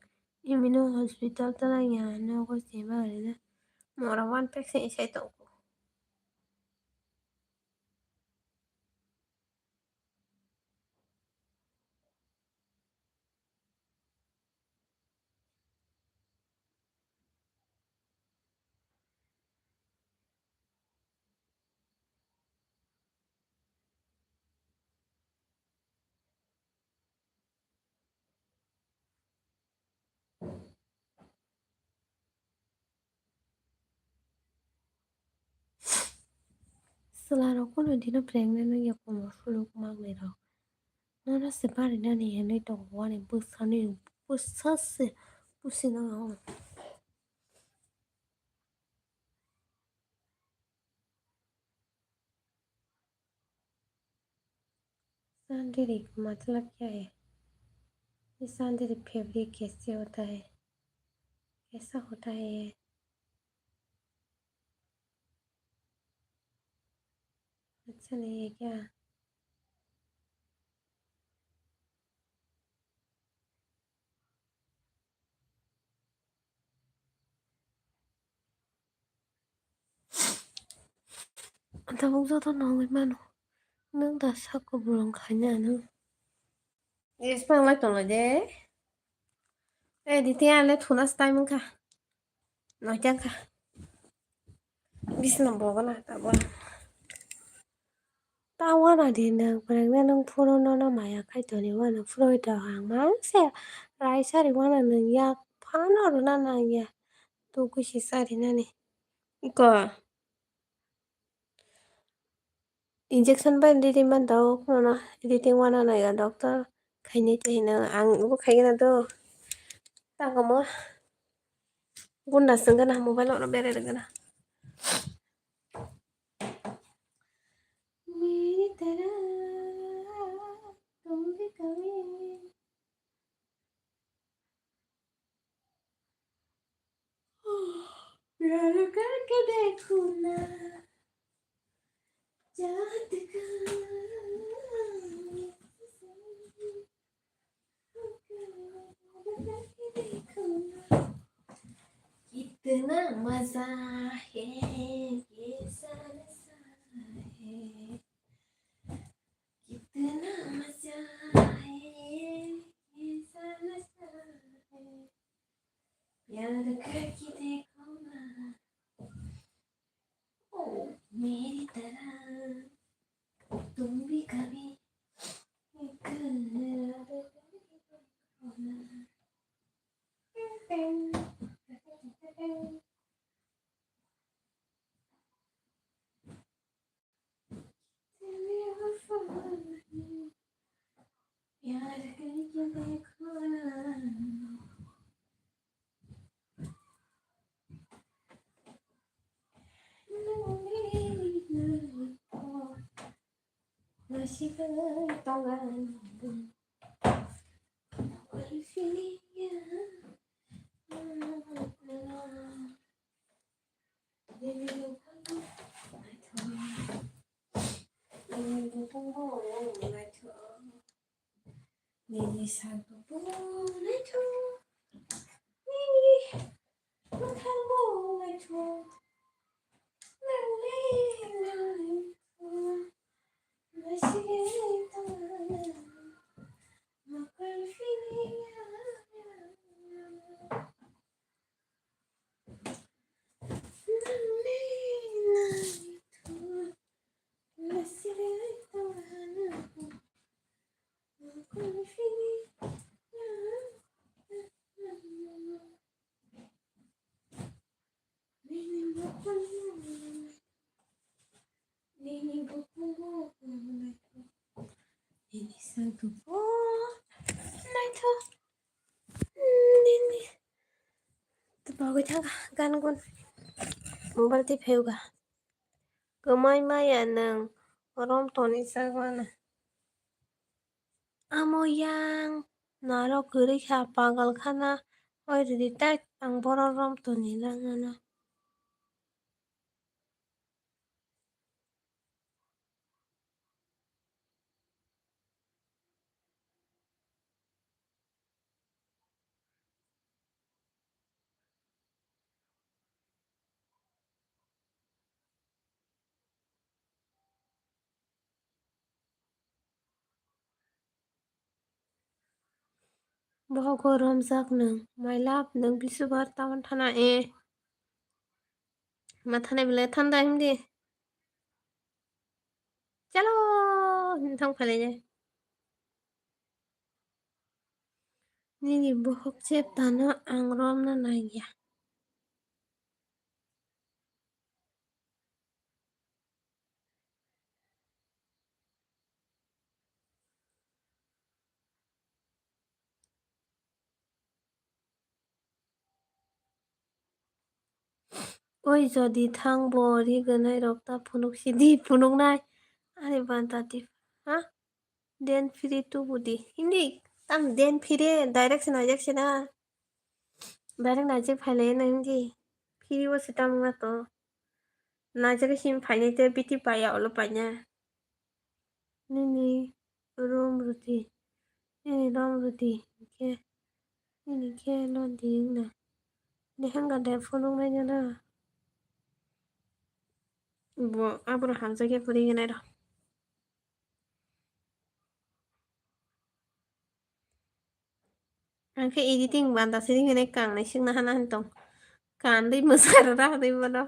[SPEAKER 1] ยังไม่รู้ hospital ตะละยาเนาะก็เสียมากเลยนะหมอระวันแปกเสียใช้ตก Selalu aku nanti na pregnant na ya como suluk mag le ro no na se pare na ni ne to wa ne busani busase busina शांतिरिक मतलब क्या है ये शांतिरिक fabric कैसे होता है कैसा होता है ये अच्छा नहीं है क्या tao không rõ tao nói với mano nước ta sắc của buồng khá nhà nữa yes pang lại tao nói đấy ê đi theo lấy thuna styleมึงค่ะnói chăngค่ะ bis nam bo na ta bo tawa na din na pregnant nang puro no na maya kai to ni wana freud da hang man se rai sa ri wana nang ya phana ro na na ya to ku shi sa ri na ni iko injection ba ndi man daw no editing wana na ya doctor khai ni te na ang bu khai na do ta ko mo gunda sanga na mobile no bere daga na मेरी तरह तुम भी कभी प्यार करके देखो ना चाहत का प्यार करके देखो ना कितना मजा है ये संसार है कितना मजा है ये संसार है प्यार करके देखो ना ओ मेरी तरह तुम भी कभी इकरार करो ना प्यार करके देखो ना Bagus kan kun berarti juga kemai maya nang rom toni sagwana amo yang naro kiri kha pagal khana oi di tak ang boro rom toni langana bawa ko rom sak nang mai lap nang bisu bar taman thana mathane bile thanda hindi chalo thong phale je ni bohok chep tana ang rom na nai oi jodi thangbo ri ganai rokta phunuk sidi phunuk nai are bantati ha den free tu budi hindi tam den free direction ajaksina direct najek phale na hindi free wo sitam nga to najek sim phane te biti paya olo panya nini rom ruti nini rom ruti ke nini ke lo ding na ni hanga de phunuk nai na bo abro hamza ke puri nai ro angke editing banda sini ngene kang nai sing na hanan tong kan dei mesar ra dei bodo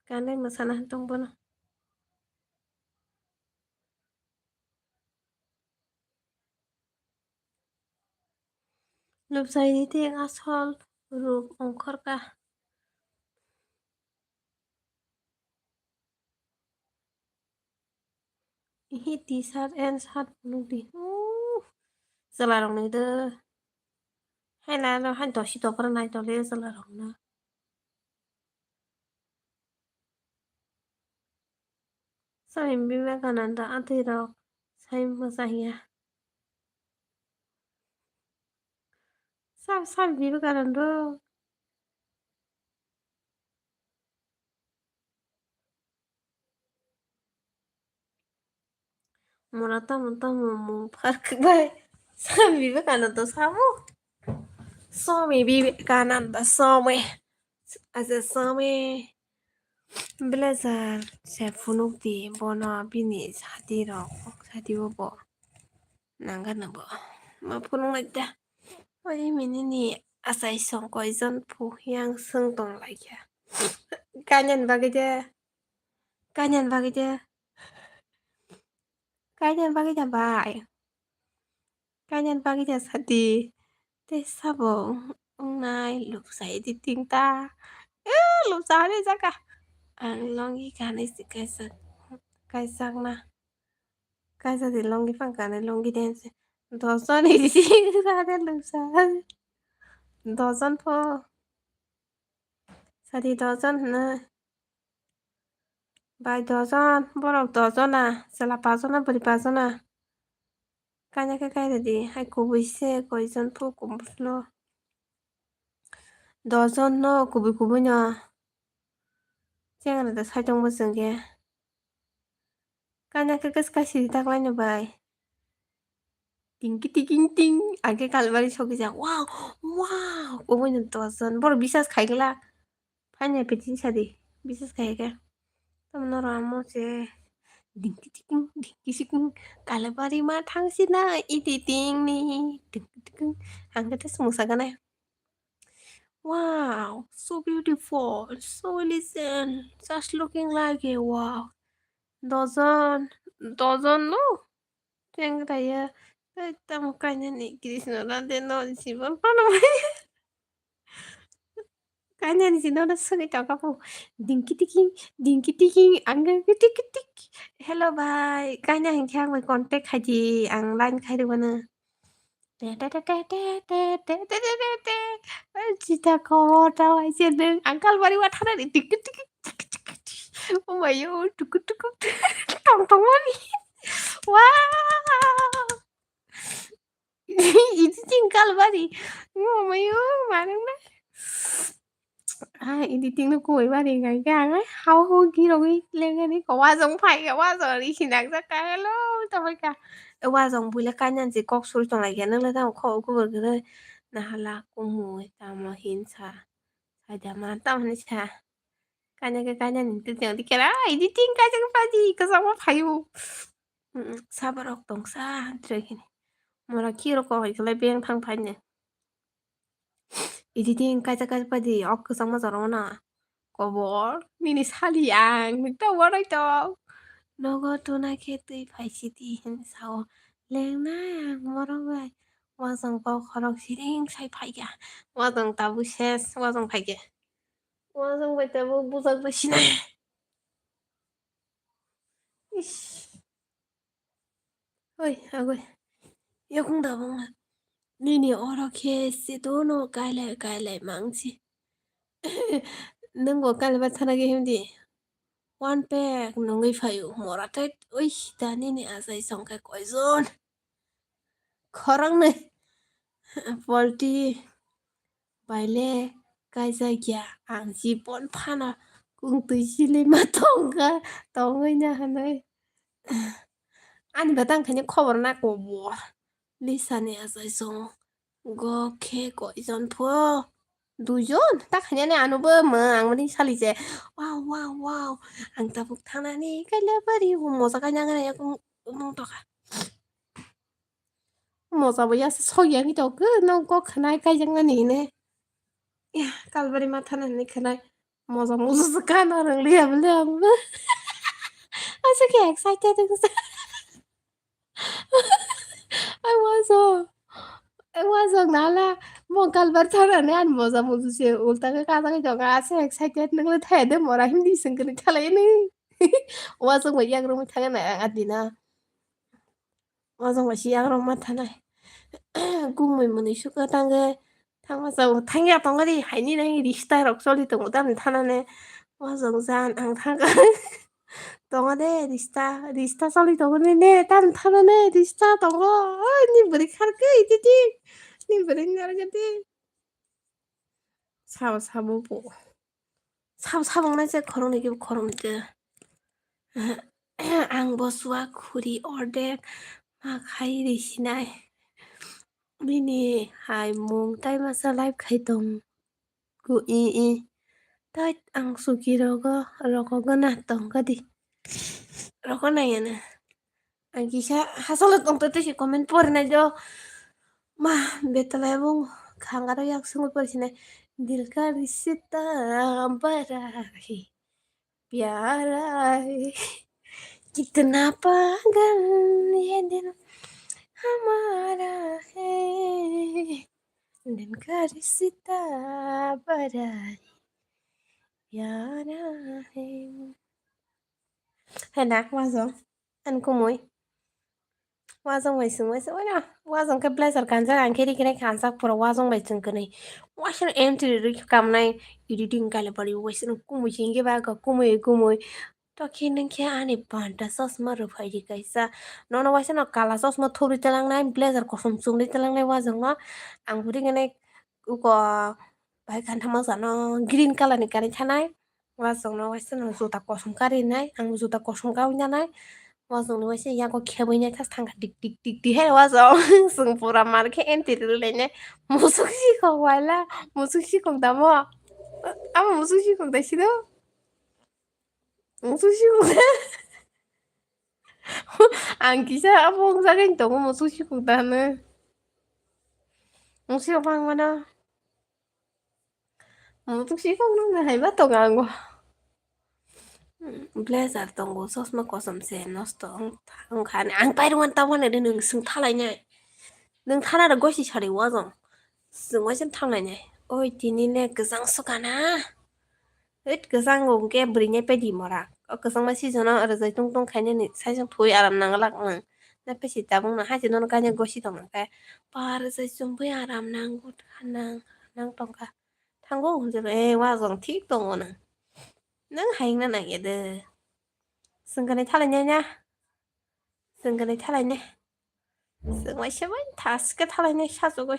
[SPEAKER 1] kan dei mesana tong bono lupsai ni te asol rup ongkor ka hi t-shirt and shirt punuk di selarong ni de hai la lo han to shi to par nai to le selarong na sai vivekananda atiro sai masahia sai vivekananda murata muta mu park bai sai vivekananda samu Swami Vivekananda Swami as a Swami blazer se funuk di bono bini sati rok sati bobo nangga nabo ma funuk aja oi minini asai song ko izon pu yang sung tong lai ya kanyan bagi je kanyan bagi je bai kanyan bagi je sati te sabong nai lục sai di ting ta lục sai đi chắc à ang longi kane si kaisak na kaisa di longi fan kane longi dance dosan di rade lusa dosan po sadi dosan na Bai dojon, borok dojona, chwla 5 jona bwri 5 jona. Kaina khe kaidedi hai kubuise koijon pu kumbuslo. 10 jon no kubui kubui no. Chenganado saitong bwsungke. Kaina khe kwskai siri taklaino bai. Tingki tiking ting. Angke kalbari sokijak. Wow, wow. Kubui no 10 jon. Borok bisas khaigla. Paine petin sadi. Bisas khaike. Tamno ramo je. Dingki tiking, dingki tiking. Kalbari ma tangsina editing ni. Dingki tiking. Angke te sumusaganai. Wow, so beautiful, so elegant, just looking like a wow. Dozen, dozen no? Yang kaya, tamu kanya ni Krishna nade no sibon pano kanya ni sino na suni taka po. Dinky tiking, angga tik tik. Hello bye, kanya yang kaya may contact haji, ang line kaya mana. Cita ko tawa siya angkal bari watara ni tik tik tik. Oh my god, tuk tuk tong tong mani. Wow. Editing kalbari. Oh my god, marang na. Editing nó cuối ba thì ngày càng ấy hao hôi kia rồi lên cái đi có qua giống phải cái qua giờ đi xin đáng ra cái lo tao phải cả qua giống bùi là cá nhân chỉ có số trong này cái nó là tao khó của cái này là là cũng mùi tao mà hiến xa phải để mà tao này xa cái nhân tự tưởng thì cái đó editing cái chẳng phải gì cái giống phải không sao bảo đọc tổng xa trời cái này mà là kia nó có cái lại biến thằng phải nhỉ editing cái phải gì ốc cái giống mà giờ nó Kobor, nini saliang, nagtawar ito. Logo to na ketoy paisitihin sao. Leng na yang morongay. Wasang pao korok siring say paiga. Wasang tabu ses, wasang paiga. Wasang bai tabu busak basina. Ish. Oi, agoi. Yakung dabong. Nini orok hesi dono kailay mangsi. Nung wakal bathanage hindi. One pack nungai fayu moratet ui tani ni asai songkai koizon khorang ne polti baile kaisa kya ang jipon phana kung tui sile ma tonga tongai na hanai ani batang khanya khobor na ko bo lisani asai song go khe koizon pho দুজন 딱 그냥 안 오버 뭐 아무리 살리제 와우 앙따북 타나니 깔려버리고 뭐사 그냥 그냥 멍떡아 뭐사 뭐야 소양이 너거 그날 까장은이네 야 깔버리 마타나니 그날 뭐사 무슨 까나랑 리암 아저게 excited I was Wasang nala mongkal barthana an moza mozuse ultaga kaza joga ase excited nangla thede mora hindi singkini khalai wasang wa yang rom thanga na adina wasang wa siang rom mathana gumui muni suka tangge thangma sa thangya tongari haini nai rishta rok soli tong dan thanane wasang jan ang thanga tongade rishta soli tongone ne tan thanane rishta tongo ni bari kharke ititi ni bari ngargate 사보고 사먹나제 거론이기 거론이드 앙버스와 구리 어덱 막 하이리시나이 미니 하이몽 따이마사 라이브 카이동 구이이 따이 앙수기러거 러거거나 똥거디 러거나야나 앙기샤 하설로 똥떠듯이 코멘 포르나죠 마 베탈라이봉 강가로 약속을 버리시네 दिल का रिश्ता बड़ा है प्यारा है कितना पागल ये दिल हमारा है दिल का रिश्ता बड़ा है प्यारा है Enak wasong an kumoy wasong bai sung bai wala wasong ka blazer kanza an kiri kire kanza pura wasong bai sung kene washer empty rik kam nai editing kale pari wasin kumu chinge ba ka kumu Toki nengke ani panta sosma rupai di kaisa. Nono wasa no kala sosma thori telang nai blazer kosom sungri telang nai wajang no. Ang buri ngene uko bai kan thamang sa no green color ni kari thanai. Wajang no wasa no juta kosom kari nai. Ang juta kosom kau nai. Wajang no wasa ya ko khebai nai thas thangka dik dik dik di hai wajang. Sung pura mar ke enti rile nai. Musuk si kong wala. Musuk si kong tamo. Ama musuk si kong tashi do. Musuk si kong. Ang kisah apa ang saking tong mo sushi kung tahan ang siya pang mana mo sushi kung nang hay ba tong ang blazer tong go sos ma kosam se nos tong ang khan ang pai ruan ta wana de nung sung thalai nyai nung thana da gosi chari wa jong sung wa chen thanglai nyai oi tini ne gazang sukana it gazang go ke bri nyai pe di mora o gazang ma si jona ar zai tung tung khaine ni sai jong thui aram nang lak nang na pe si ta bung na ha je non ka nya gosi tong nang ka par zai chung bui aram nang gut nang nang tong ka thang go hun je e wa jong thi tong nang nang haing na nang ye de sung ka ne thalai nya nya sung ka ne thalai ne sung wa she wan tas ka thalai ne sha zo go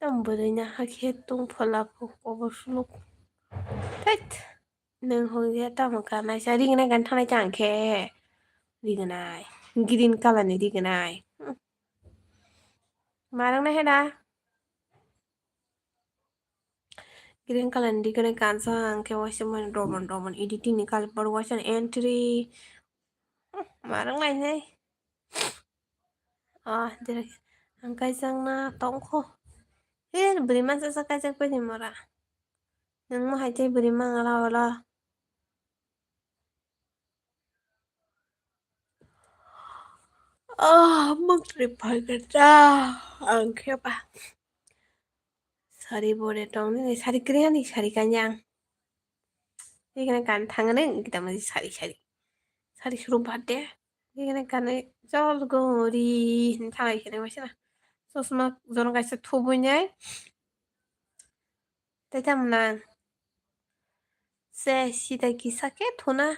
[SPEAKER 1] dam buri nya ha khe tung phala ko ko bo suluk tet nang ho ye ta mo ka na sha ring na gan thalai chang khe ring nai green color ni ring nai marang na he da green color ni ring kan sang ke wa she man roman roman editing ni kal par wa shan entry marang lai ne direct ang kai sang na tong kho buri man sa kai sang pe ni mara nang mo hai te buri man ala wala mong trip hai ka cha ang khe pa sari bore tong ni sari kriya ni sari kanyang 이거는 간 당근은 그다음에 사리 사리 사리 수로 받대 이거는 간에 쩔고리 당하게 되는 것이나 소스 막 저런 거 있어 토부냐 대담나 세 시대기 사케 토나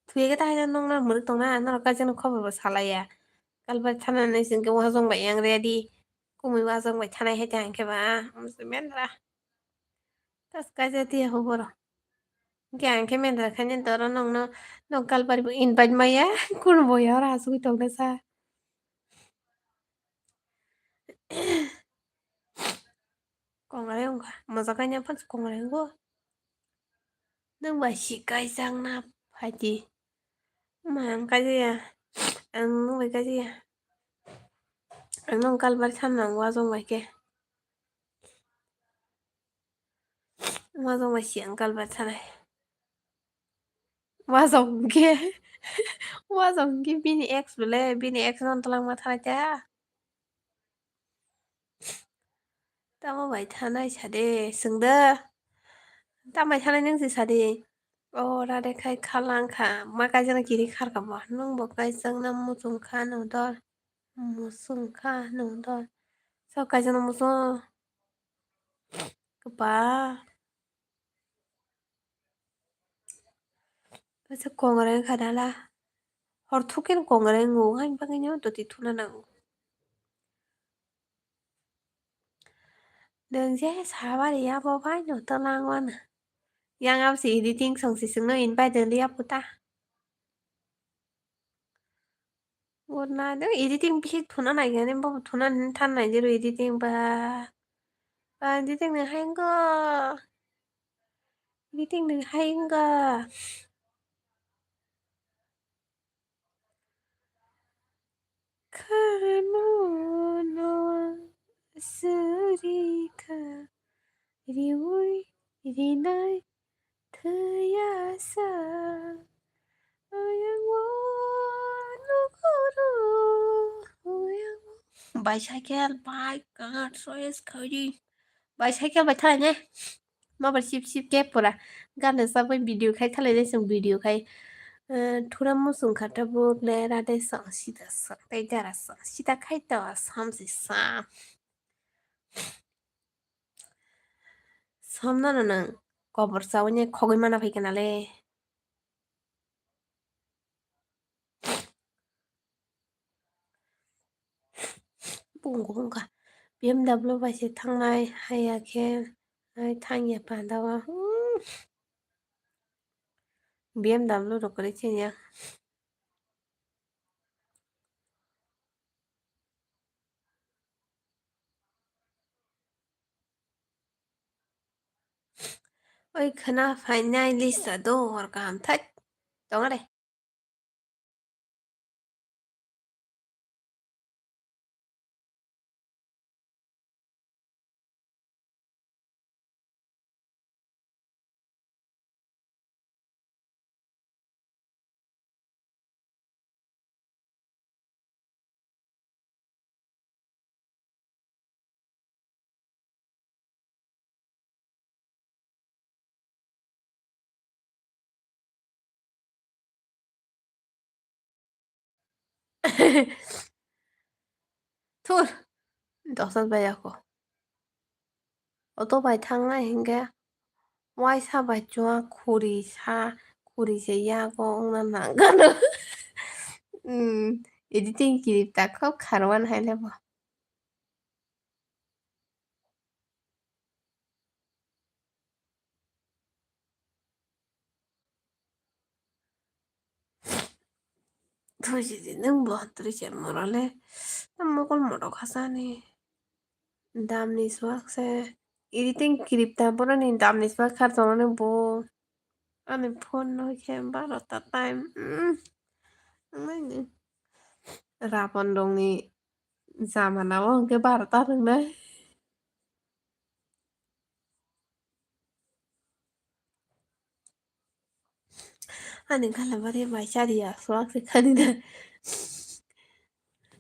[SPEAKER 1] 두에게 다 하는 놈나 물 동나 나 까지는 커버 살아야 깔바 타는 신 그 와송 바양 레디 꿈이 와송 바 타나 해지 않게 봐 무슨 맨라 까지 호보로 그냥 걔맨들 그냥 너는 너 깔바리 인바지 마야 꿀 뭐야 라수 동네사 Kongalengo, masakanya pan kongalengo. Nang basi kai sang na pati. Mang cái gì à? Ang nung cái gì à? Ang nung kalbar chan nang wa zong bai ke. Wa zong bai siang kalbar chan ai. Wa zong ke. Wa zong ke bini X bele bini X non talang ma thai cha. Ta ma bai thanai cha de sung de. Ta mai thanai nang si sa de. O ra de khai khalang kha ma kai jana kiri khar ka ba. Nung bo kai sang nam mu chung kha no dor. Mu sung kha no dor. Sao kai jana mu so ba. Basta kongren khadala. Hor thuken kongren ngu hain pangenyo to ti thuna nang. Đừng dễ xả ba đi áp vô phái nhổ tơ lang quan à. Yang áp sĩ đi tiếng song sĩ xứng nó in bay đường đi áp ta. Một là nếu editing biết thuna này cái nên bao thuna than này rồi editing ba editing này hay cơ. Editing này hay cơ. Kanono surika riui rinai thayasa. Bicycle, bike, God, so is Cody. Bicycle bài thay nhé. Mà bật ship ship kép rồi. Gan là sao với video khai thay lấy xong video khai. Thura mo sung khata bo le ra de sang sita sang tay ra sang sita khai ta sam si sam. Sam na na. Gobersaonya khogoi mana faikanale. Bunga BMW बायसे थांनाय हायाखै थाङिया पान्दावा BMW ro kore chenya oi khana fainai lisa do or kam thach tongare thur dosan bayako oto bai thangna hinga wai sa bai chua khuri se ya ko ongna nangano editing kirip ta khop kharwan haile bo thuji nang bo tri che morale mokol moro khasani damni swakse editing kirip ta borani damni swak khar tonane bo ani phone no khe barota time nangni rapon dongni zamanawo ke barota rungna ani khala bare bai charia swak se khanina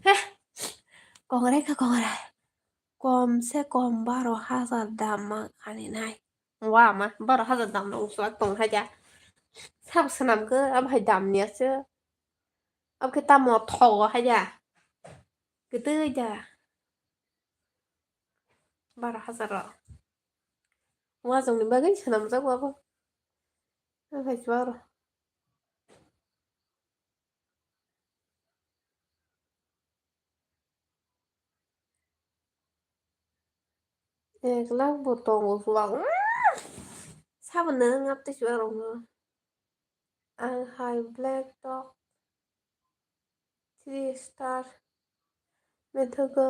[SPEAKER 1] heh kongre kom se kom 12,000 damma khaninai wa ma 12,000 damna swak tong haja sab sanam ke ab hai dam nia se ab ke tamo tho haja ke tu ja 12,000 ro wa jong ni bagai sanam jak wa bo hai swak ro 1 lakh bo tong swak sabana ngap te swak ro ang hai black dog 3 star methogo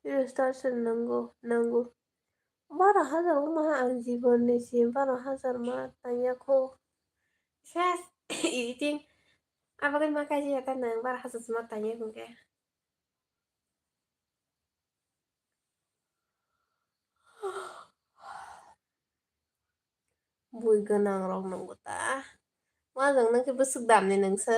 [SPEAKER 1] 3 star sen nango 12,000 ma ang জীবন নিছি 12,000 ma tanya ko ses editing abagai makai ya kan nang 12,000 ma tanya ko ke bui ganang rong nang ta ma jang nang ke busuk dam ni nang sa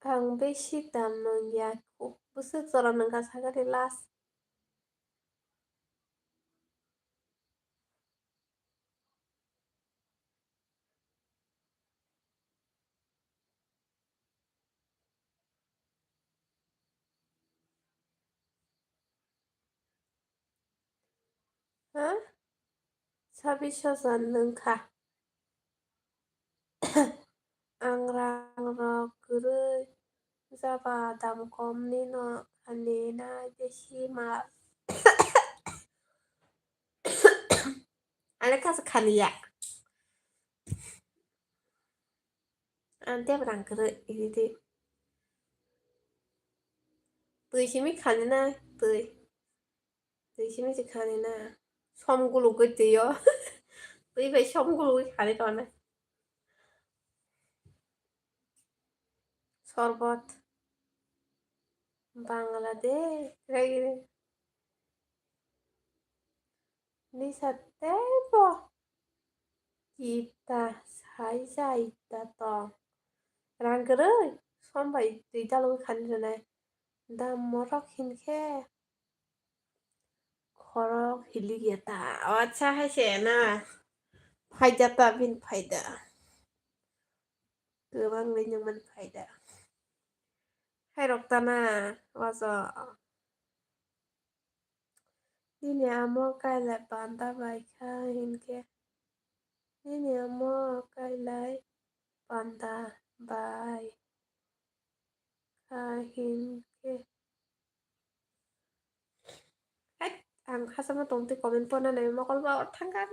[SPEAKER 1] ang beshi dam nang ya ko busuk zora nang ka sagari las ha 26,000 nang ka ang rang ro gurui zaba dam kom ni no kanina beshi ma ana ka sa khaniya ante brang kere idi tui simi kanina tui simi si kanina somgulo gotteyo tui bai somgulo khani tone শরবত Bangladesh রাগিরে নিসাতেব kita 사이사 있다 또 랑그르 선바 있다 로 간전에 나 뭐라 킨게 Khorok hiligeta. Acha hai se na. Faidata bin faida. Goबां लैनोमोन फायदा. Hairok wazo. Ini amo kailai panda baikha hinke. Ini amo kailai panda baikha hinke. Hai, ang khasama tongti komen pona nai mokol ba thangkan.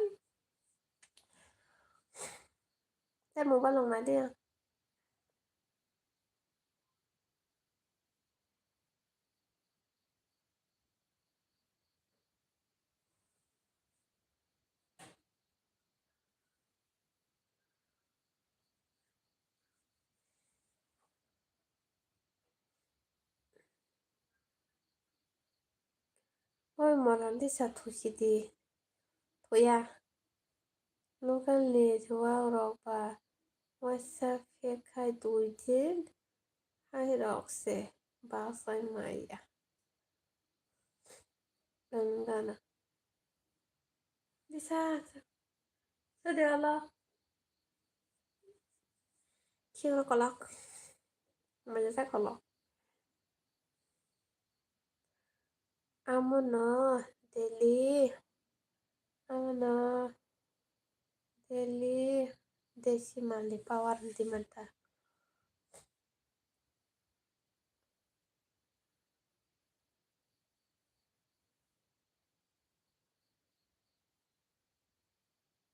[SPEAKER 1] Tay mobile long na dia. Oi moran di satu sidi. Thoya. Local le thua rok ba. WhatsApp ke khai tui jin. Hai rok se. Ba sai maya. Gana. Bisa. Sudah Allah. Kira kolak. Mana saya kolak. Amo no. Delhi. Amo no. Delhi. Desimali power di mata.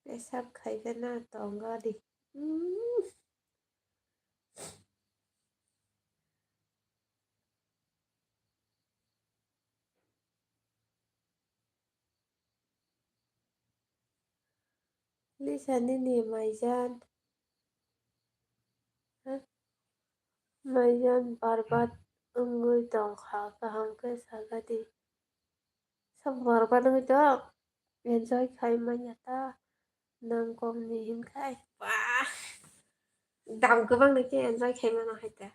[SPEAKER 1] Esap khai na tonga di. Lisa ni maijan. Maijan barbat ungui tong kha kaham ke sagadi. Sab barbat ungui tong. Enjoy khai manyata. Nang kom ni hin khai. Wah. Dam kubang nake enjoy khai mana haita.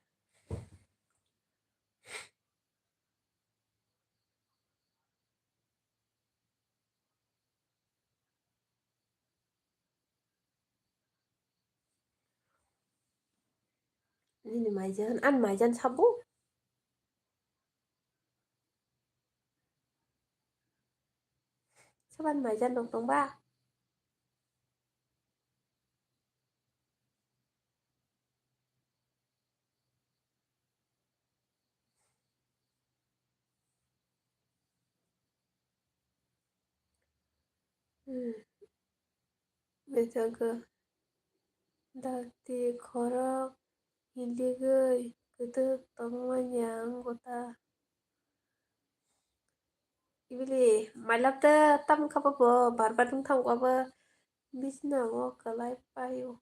[SPEAKER 1] Ini maijan. An maijan sabu. Saban maijan dong tong ba. Bejaga. Dakti khorok. Hiligay. Kedek tongwanya anggota. Ibili. Mailapta tam kapabo. Barbat ung tam kapa. Bisna wo kalai payo.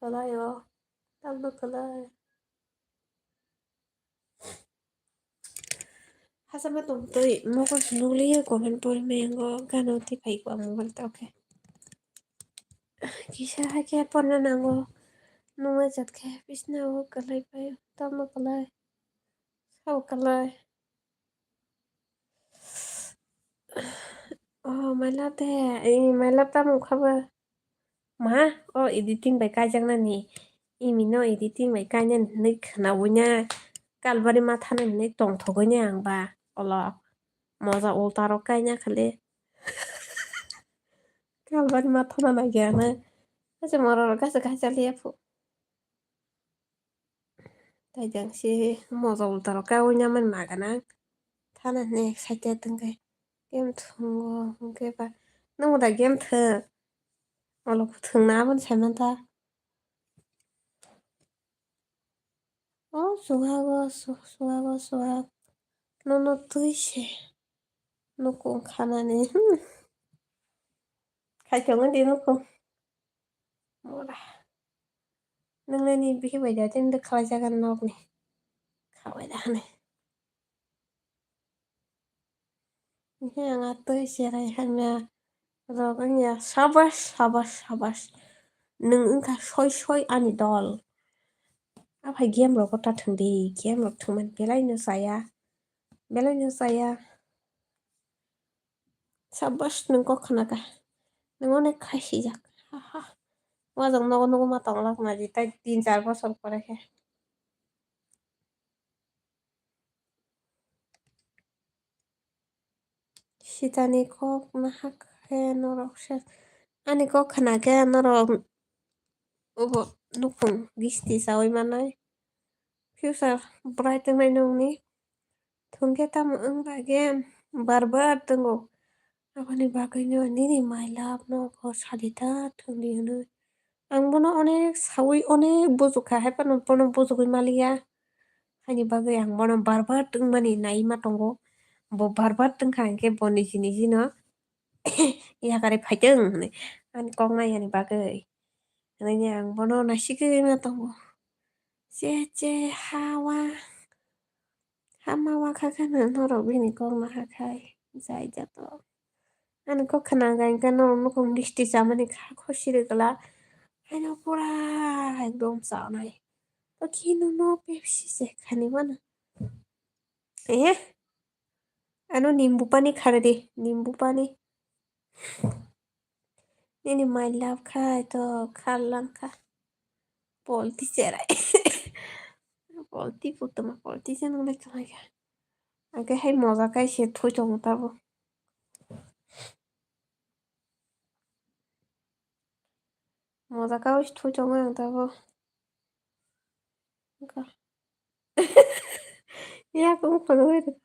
[SPEAKER 1] Kalai yo. Tam no kalai. Hasama tong toi. Moko sunuli ya komen por mengo. Ganoti pai kwa mobile ta okay. Kisah hake ponna nango. Nunga jat ke. Bisna wo kalai payo. Tam no kalai. Sao kalai. Oh, mailapta. Mailapta mo khaba. Ma. Oh, editing bai kajang na ni. Imi no editing bai kanya nik na wunya. Kalbari matha na nik tong thogonya ang ba. Ola. Moza ultaro kanya khali. Kalbari matha na nagyana. Aja mororo gasa gasa liapu. Tajang si moza ultaro kaya wunya man magana. Thana ne excited tengke. Game thungo. Ngke ba. Nung da game the. Ola ku thung na ban samanta. Oh, suhago. Suhago. No tuishe. No kung khana ni. Khai chồng đi nó không. Mura. Nâng lên đi bhi bây giờ trên được khai ra gần nọc này. Khảo vậy đã này. Nhà ngã tới xe này hành nhà. Rồi cái nhà sabas. Nâng ứng khá xôi anh đol. Áp hay game rồi có ta thằng đi. Game rồi thằng mình. Belai nó saya. साब्बास नोंखौ खोनागा नों अनेक खायसी जाक हाहा वाजों नगो नगो मा तंलाक माजी ताई 3-4 बছর পরে খে Sitani kok nahak he norok shes ani kok khanake norok obo nukung gisti sawi manai future bright mai nungni thungke tam ang bagem barbar tungo abani bagainya nini my love no ko sadita thungdi hunu ang bono onek sawi onek bojuka hai pano bono bojugoi malia hani bagai ang bono barbar tungmani nai ma tongo bo barbar tungkha angke bo niji niji no yakari phaiteng hone ani kok naihani bagoi nanya ang bono nasigoi ma tongo che che hawa hamawa khakana norok bini kok nahakai jai jato ani kok khana gainka norok nukung disti chamani kha khosiri gala ano pura ekdom চাওনাই তো কিনো ন Pepsi যে খানিব না এ ano नींबू पानी खा दे नींबू पानी नहीं माय लव खाए तो खा लंका बोलती चेहरा बोलती पुतो में बोलती से नंगे चला गया आगे है मजा का इसे थोड़ा चोंगता वो मजा का उस थोड़ा चोंगता वो ya cũng phải nói được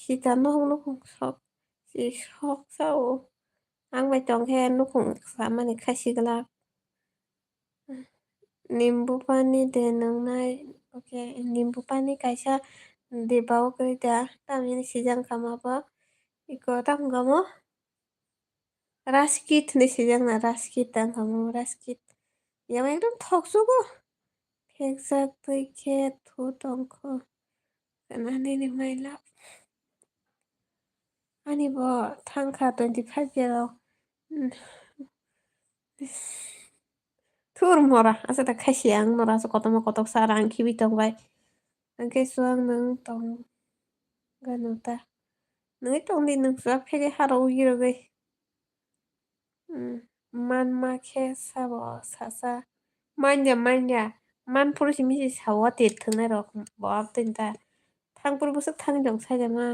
[SPEAKER 1] si chắn nó cũng sốc si sốc sao ăn bài tròn khen nó cũng phải mà này khai sĩ la नींबू पानी दे नंगनाय ओके नींबू पानी kaisa debawo kerja tamini sijang kamapa iko tam gamo raskit ni sijang na raskit tang gamo raskit yang ekdom thok sugo exact ke thu tongko kana ni maila ani bo thangkha 25 year thur mora asa ta khasiang mora sa kotom kotok sarang khibi tong bai angke suang nang tong ganuta nang tong di nang suak phege haro ugirogai man ma khe sabo sasa manja manja man purusi misi sawa te thunai rok bo tinta thangpur busuk thang jong sai jama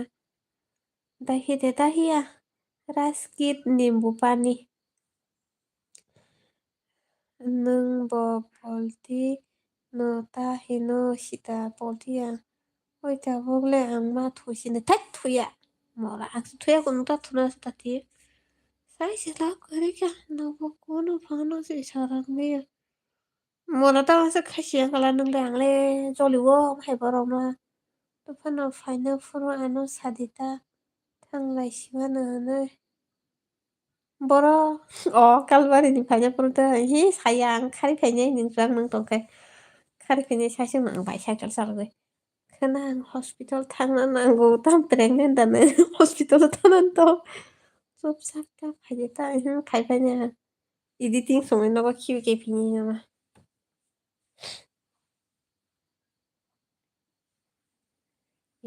[SPEAKER 1] dahi de dahiya raskit nimbu pani nung bo polti no tahi no sita polti ya oi ta bogle ang ma thusine thak thuya mora ak thuya kun ta thuna stati sai se la kare kya no bo kono phano se sarang me mora ta se khasiya kala nung le ang le joliwo hai borom na to phano faina furo ano sadita thanglai siwana na boro kalbarini faina purta hi sayang khari fainai ning jang nang tongkai khari fainai saise mang bai cycle salgoi khana ang hospital thangna nango tam pregnant dane hospital thanan to chup sak ta faide ta khai faina editing songai nogo khiu ke phini nama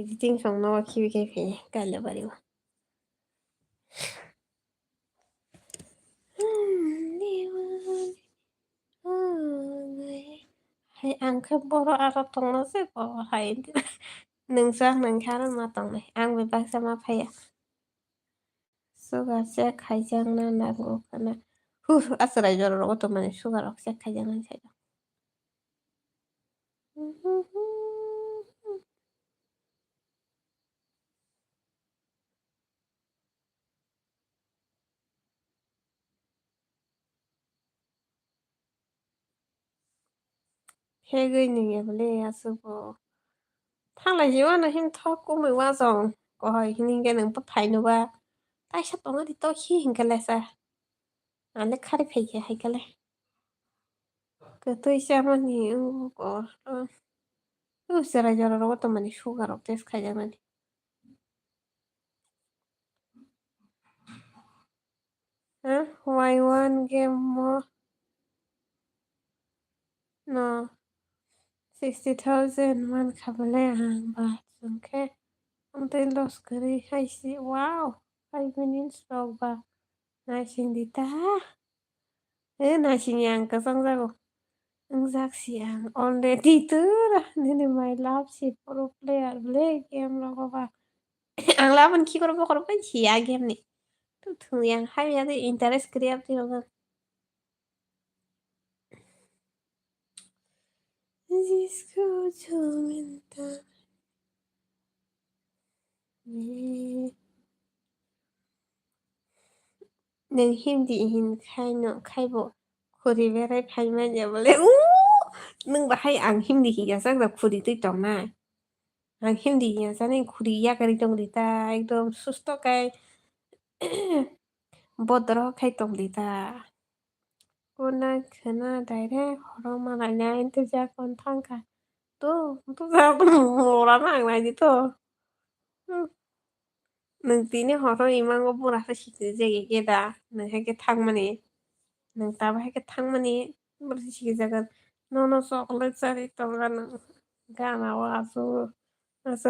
[SPEAKER 1] editing song nogo khiu ke phini kaila bariwa hai ang khe boro aro tongno se bo hai nungsang nangkharan ma tongnai ang be baksa ma phaya sugar se khaijang na nango kana hu asrai jor ro to mane sugar ok se khaijang na sai hegoi ninge bole asu bo thanglai jiwa na him thok ko mai wa jong ko hai hininge nang pa phai no ba tai sa tonga di to hi hingkala sa ane khari phai ke hai kale ko to isa mani ko sara jor ro to mane sugar ok tes khaijang na why one game more no 60,000 man khabale hang ba sungke ang tay los kari hai si wow 5 minutes ꯐꯥꯎꯕ 나신디다 나신양 가성자고 응작시 ang already tura nene my love si pro player play game lo ko ba ang laban ki ko ba si ya game ni tu tu yang hai ya de interest create ti lo जिसको जो मिलता है नों हिन्दी हिनखायनो खायब खुरिबेराय फाइमान जाबालाय नों बाहाय आं हिन्दी हिगासा आंना खुरि दैथंना आं हिन्दी हिगासा नों खुरि यागारि दंलिता एकदम सुस्थ'खाय बद्र खाय दंलिता कुना खोना डाइरेक्ट हराव मालायना इन्टु जागोन थांखा 또 자꾸 뭐라나 안 말이지 또. नोंदिनो हरो इमांगो बुराखो सिखो जेगेदा नोंहायके थांमाने नों दाबाहायके थांमाने बुरसि सिखो जागोन नोनो चकलेट जारि तंगानो गानाव आसु आसु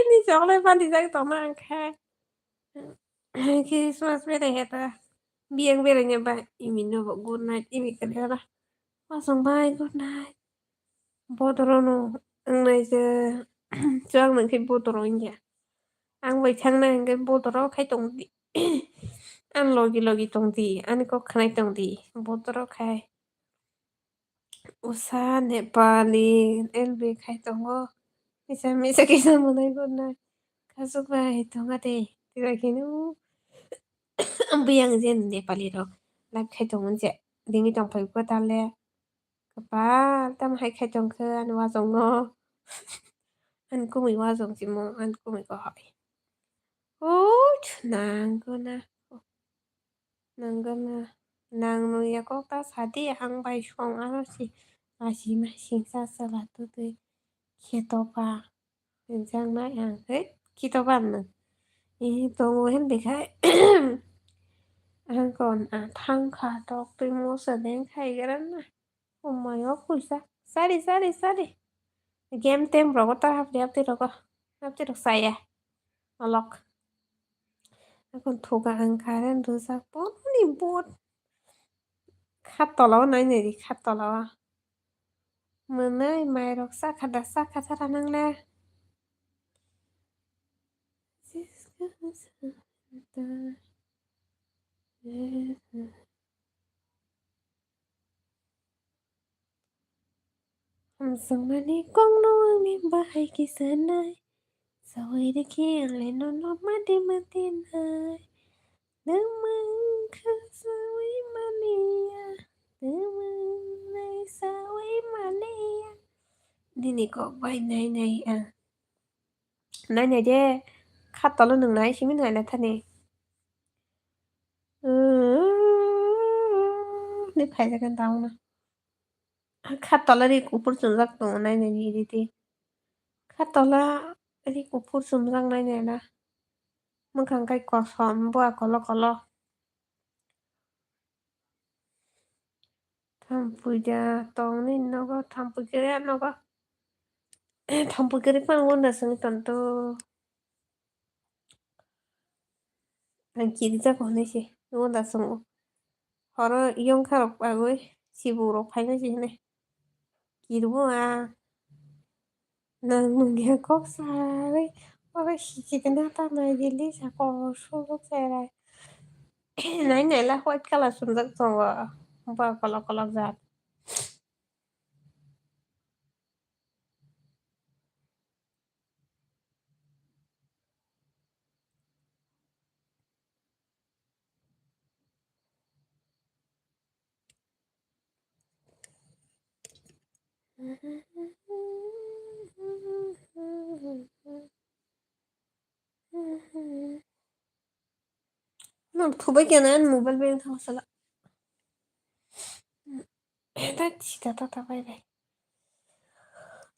[SPEAKER 1] नि चकलेट पार्टी जारि तंना आंखा क्रिसमास बेरायहेता बियां बेरायनोबा इमिनो गुड नाइट इमि खोन्थारा वासंबाय गुड नाइट बदरनो आंनायजो जों नोंखै बदराव इन्डिया आं बैथांना हंगे बदराव खाय दंदि आं लगे लगे दंदि आंनिखौ खोनाय दंदि बदराव खाय उषा नेपालि एलबि खाय दङ मिसा मिसा किसा मोननाय गुरनाय खाजुबाय दङ दे बेबायदिनो बैयां जेन नेपालि र' लाइभ खाय दंमोन जे दिनि दंफांबो दाले Ba, tâm hay khai trong khơ anh qua dòng ngô. Anh của mình qua dòng chị mô, anh của mình có hỏi. Út, nàng cơ na. Nàng cơ na. Nàng nụ ya có ta xá đi hăng bay xuống á chị. Mà chị mà xin xa xa là tôi tôi. Khi tố ba. Mình sang nói hàng hết. Khi tố ba nè. Ý tôi ngồi hết bị khai. Anh còn thăng khả đọc tôi mua sở đến khai cái đó nè. 엄마 여기서 쌀이 게임 템 로고 딱 합디 로고 싸야 알록 এখন থোকা আংকারেন দুসা পনি boat খাত তলাও নাই নেরি খাত তলাও मोनै माइरक साखादा साखाथारा नांले Hamsung mani kong no ang bahay kisanay Saway de kiang le no no mati matinay Namang kasaway mania Namang nay saway mania Dini ko bay nay Nay je khát tolo nung nay shi min la thane Ni phai ra kan taw na khát tolo ri upur sun rak to nay ni ri ti khát tolo ri upur sun rak nay na Mung khang kai ko som bo kolo tham puja tong ni no go tham puja no go tham puja ri pang won da sung ton to ang ki ri ja ko ne shi won da sung horo yong kharok agoi sibu ro phai na shi ne ki ru a nang nung ya kok sa ri ora shi ki na ta mai di li sa ko shu ro se ra nai la white color sun jak song ba kala zat No, tuve que ganar el mobile ben tamsala. Eta chita tata bye bye.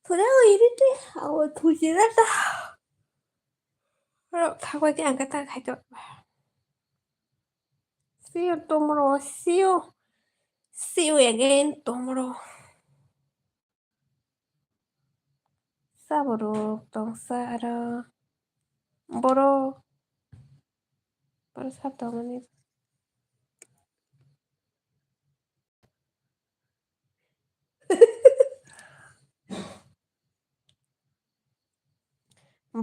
[SPEAKER 1] Tuda irite awo tujira ta. Ro thakwa ki angka khai to. See you tomorrow. See you again tomorrow. Saboro tong sara. Boro. Baru Sabtu menit.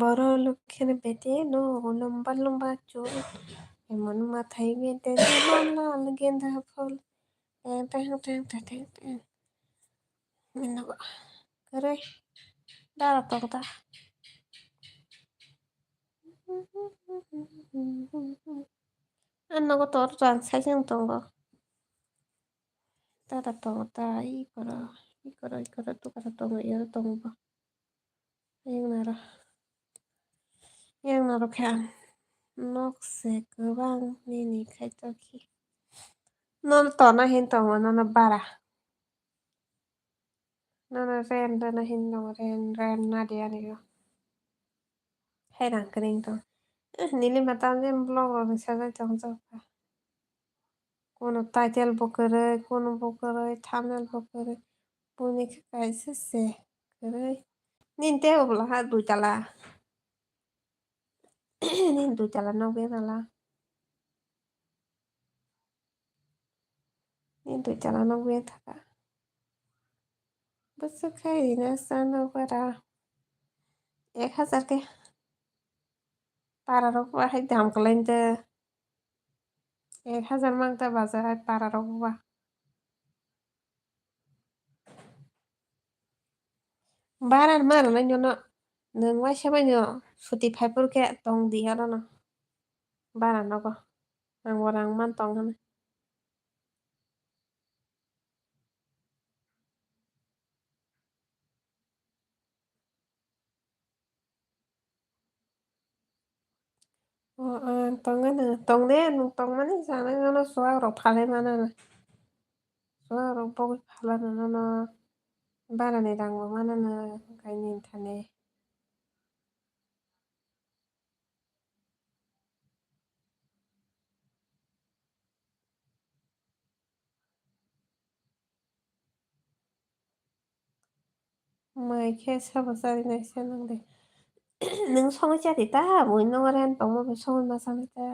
[SPEAKER 1] বড় লোকের বেটে no লম্বা লম্বা চুল এমন মাথায় বেঁধে দিল লাল গেঁদা ফুল ট্যাং ট্যাং ট্যাং ট্যাং ট্যাং মিনবা করে দাঁড়া তো কথা 안나고 তোর 사진 동거 따라 동다 이거라 똑같아 동거 이거 동거 이나라 그냥 녹색 그방 니니 칼떡이 너는 떠나 힌동어 너는 봐라 너는 랜드나 힌동어 랜 나디아니요 해랑 그린동 नीली मातांजे ब्लॉग सगळं चांगलं कोण टायटल बकरे कोण बकरे थांबनेल बकरे पुणे काय से करे निंते obla ha du chala no be nala nin du chala no be thaka bas khai dina sano para 1000 ke para rok ba hai dam kalainte 1000 mangta baza hai para rok ba baran mar na nyono nang wa shaba nyo suti phaipur ke tong di ara no baran no ko nang warang man tong han tong an tong de nung tong man sa na no so ro phale mana na so ro bo phala na no barani rang mana na kai nin thane mai khe sa ba sa na sa nang de nung song cha di ta mo no ran tong mo song ma sa ta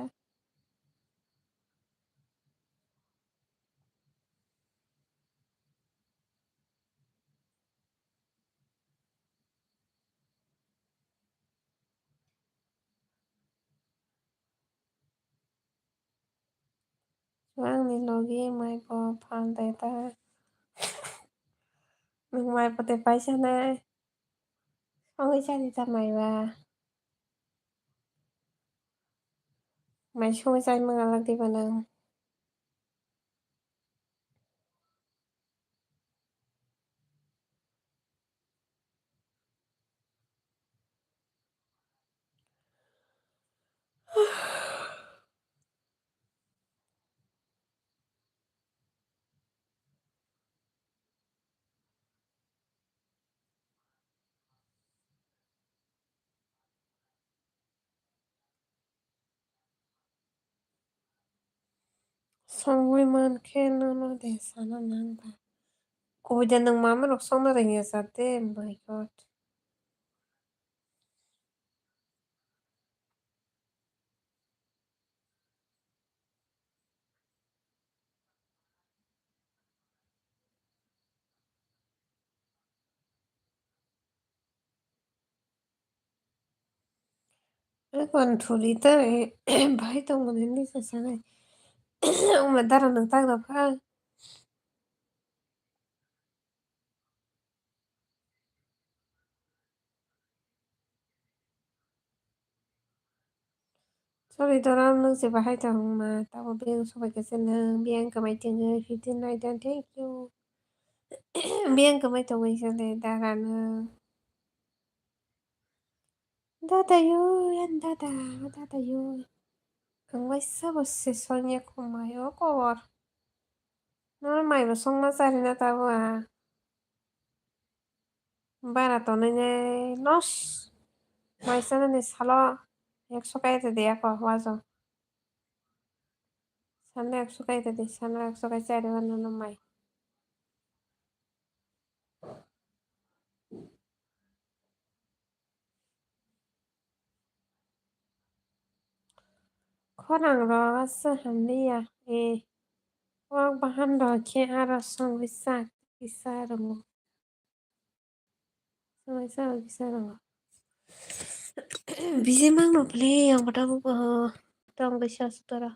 [SPEAKER 1] wang ni logi mai po phan de ta nung mai po te pai sa na song cha di ta mai ba mai song cha ma la di ba nang song wi man khe no no de sa na nang ba ko ja nang ma ma rok song na re sa te my god kon thuli ta bhai tong mo ni sa sa na ma dara nang ta da pha sorry doram nang se bahai ta hong ma ta bo beng so ba ke sen nang biang ka mai ting 15 night and thank you biang ka mai tong ai sa le dara na dada yo yan dada yo kang mai sa bo se sonya ko mai o ko no mai ba song ma sa ri na ta wa bara to ne nos mai sa ne salo 100 kaite de ko wa zo sanne 100 kaite de sanne 100 kai sa de wa no mai Khorang hamniya wang bahando ke arasong bisa rango bisa rango bisi mang no play yang pada bu tong bisa sutra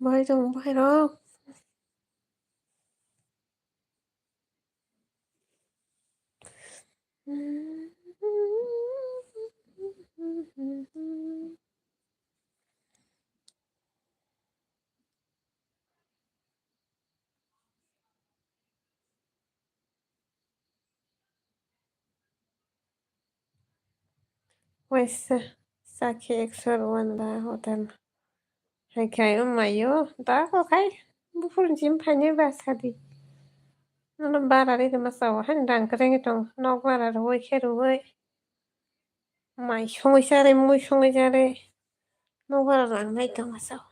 [SPEAKER 1] bahai ro Pues saque exor wanda hotel hai kai mayo da ko kai bu furun jim phane ba sadi no bara re ma saw han dang kreng tong nok bara ro kheru oi mai সময় সারে মই সময় সারে no bara rang nai tong ma saw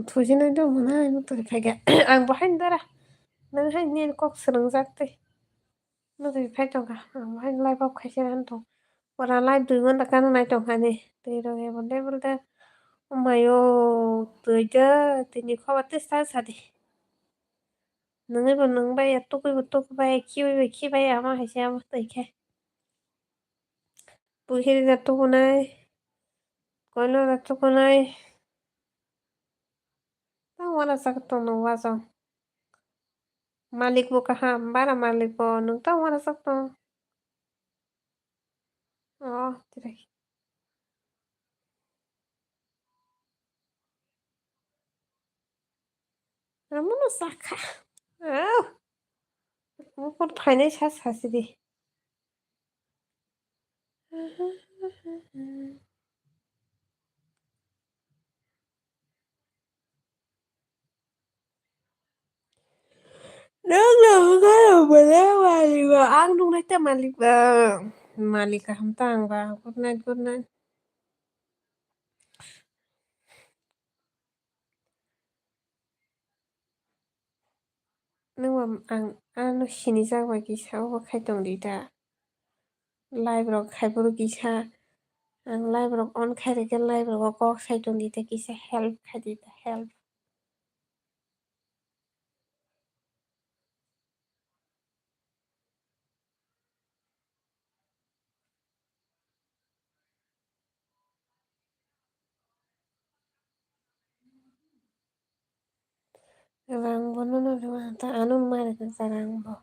[SPEAKER 1] thujina do mana no to phaga ang bahan dara nang hai nen kok srang jakte no to phai tong ka ang bahan lai bab khai san tong ora lai du ngon ta kan nai tong ha ni te ro ge bonde bolde mayo tuja tini khawate sa sa di nang ba nang ba ya to ko ba ki ba ya ma ha sha ma tai khe pu khiri da to ko nai koilo da to ko nai ta wala sak to no wa so malik bo kaha bara malik bo nung ta wala sak to tira ramono sakha mo por phane sa sa si di Nung boleh malik ba ang nung nai ta malik ba malik ka ham tang ba good night nung ang no sinijak ba kisa o khai tong di ta live rok khai boro kisa ang live rok on khai reke live rok kok sai tong di ta kisa help khai di ta help rang bo no no ta anun mare ta rang bo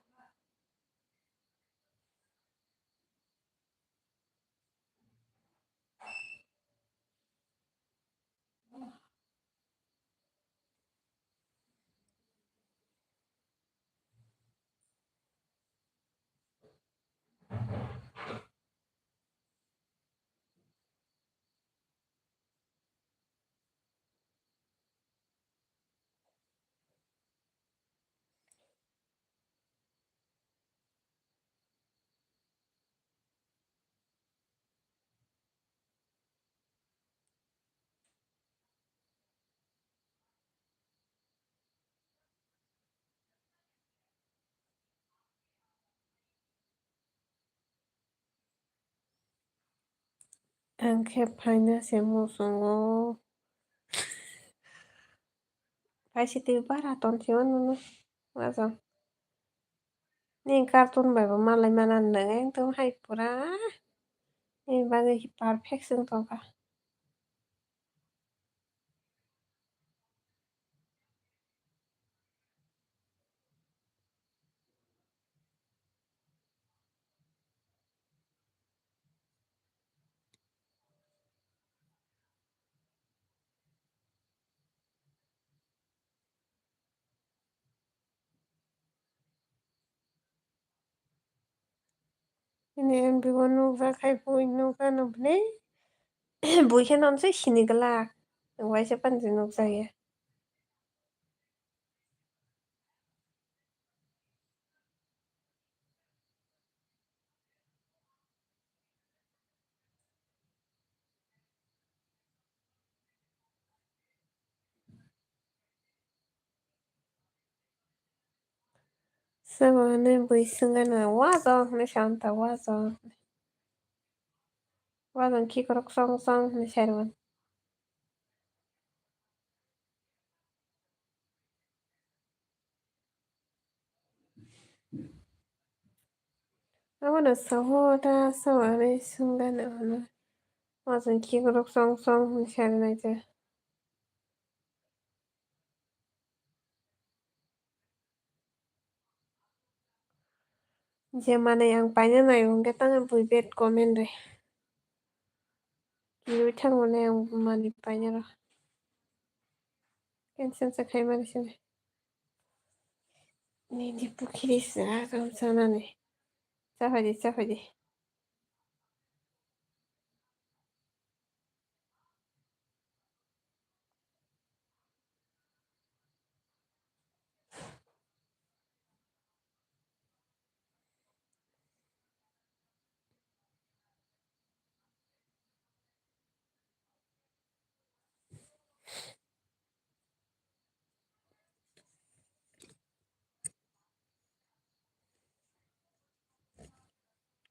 [SPEAKER 1] ang khe phaina se mo songo phai si te bara ton se on no wa so ni kartun ba ba malai manan na ang to hai pura ni ba ge perfection to ka ini em bi wonu va khai pui nu ka no bne bui khe non se sinigala wai se pan se nok sa ye Sabahını bıyısına wazon ne şanta wazon. Wazon kikrok song song ne şerwan. Awana sahota sabahını sungana. Wazon kikrok song song ne şerwan. Mana yang panjang yung tangan puibet komen deh. Kiri tang mana yang mani panjang lah. Kan sen sakai mana sini. Ni di bukiri sah kam sana nih. Safadi.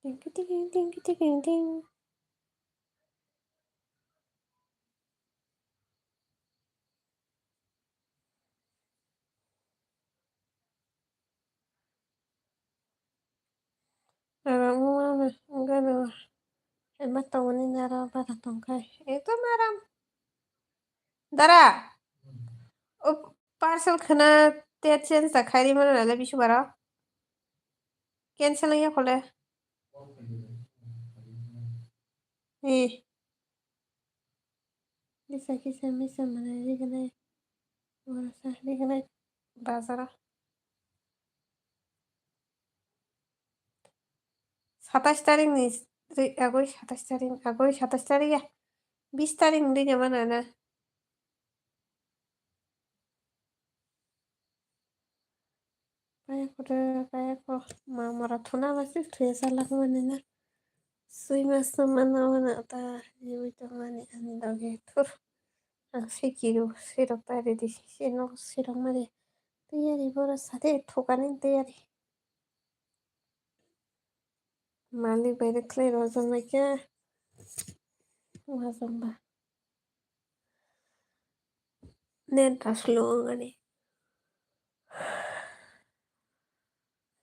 [SPEAKER 1] Ting. Arang mana? Enggak ada. Emang tahun ini nara pada tongkai. Itu maram. Dara. Parcel खाना ते change खाई मन नाले बिशु बारा cancel नहीं खोले ए दिसा की semi से मने दिखने और सा दिखने बाजारा 27 तारिखनि आगय 27 तारिख आगय 27 तारिख 20 तारिख दै जामा ना पाया को मामरा थुना बस थुया लाख माने ना सुई मास mana mana ta yewi to mani ani doge tur ang sikiru sirok tari di sino sirok mari tiyari bora sate thokanin tiyari malik bayre clear wazan na kya wazan ba nen taslo ngani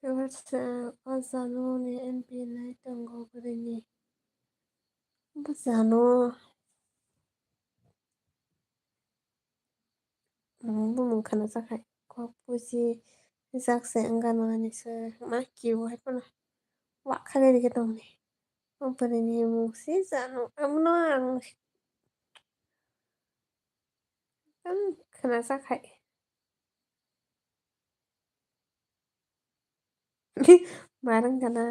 [SPEAKER 1] What's wazano ni MP na itango bari ni wazano bumun kana sakai ko pusi zakse ngano ni sa maki wa pana wa khale ri ketong ni bari ni mu si zano amno ang kana sakai bareng kana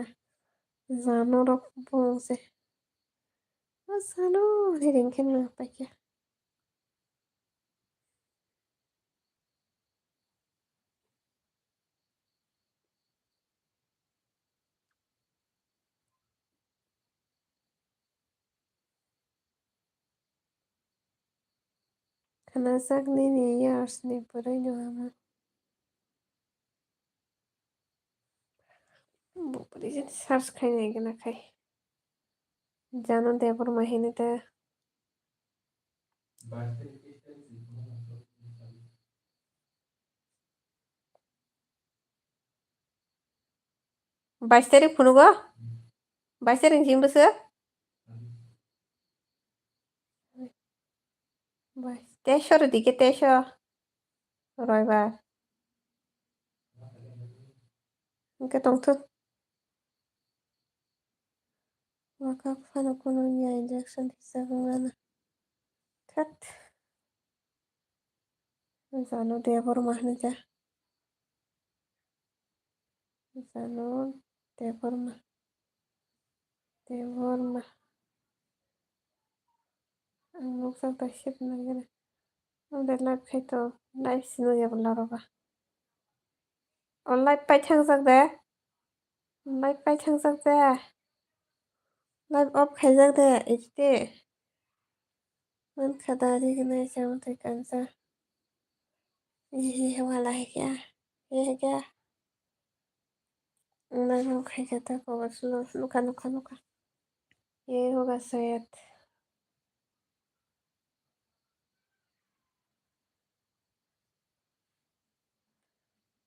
[SPEAKER 1] zano rok bungse wazano ni ringken na pakya kana sak ni years ni pura nyo ama bukuri jen sars khai nai kana khai jano Debbarma hini te 22 तारिख फुनुगो 22 तारिख जिमबोसो 23 रो दिके 23 रयबार इनके तंगथो waka fana kuno nya injection tisagana kat zano Debbarma hini te zano Debbarma ang nuksak ta ship na gana ang de live khai to live sino ya bala roba on live pai thangsak de live pai thangsak de live off khai jak de ite man khada ri gana jam te kansa ये wala है क्या ये है क्या Nang khaijata ko waslo nuka nuka nuka. ये होगा शायद.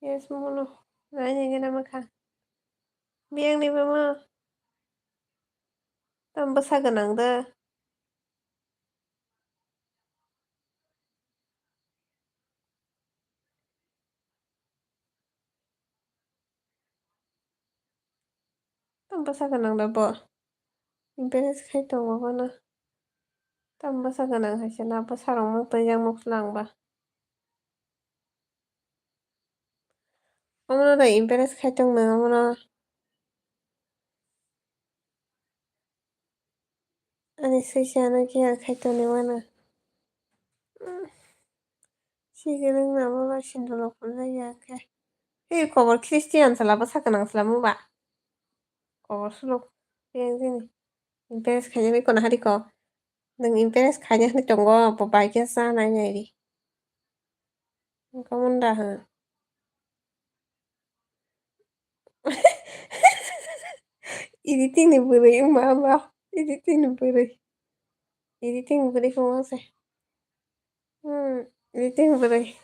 [SPEAKER 1] Yes mono. Nanya gana maka. Biang ni mama. Tambah saganang da. Tambah saganang da bo. Impenes khai to wa bana. Tambah saganang hai sana apa sarong mong pejang mok lang ba. Omono da impenes khai tong na omono. Ani sisa na kia khai to ni wana. Sigereng na mama sindolo pula ya ke. Hei kobor Christian salaba saganang salamu ba. Kobor sulok. Biang sini. Impenes khai ni ko na hari ko. Nang imperes kanya ni tongo papai sana nyari. Kamu dah. Editing ni beri mama. Editing ni beri. Editing beri kamu sih. Editing beri.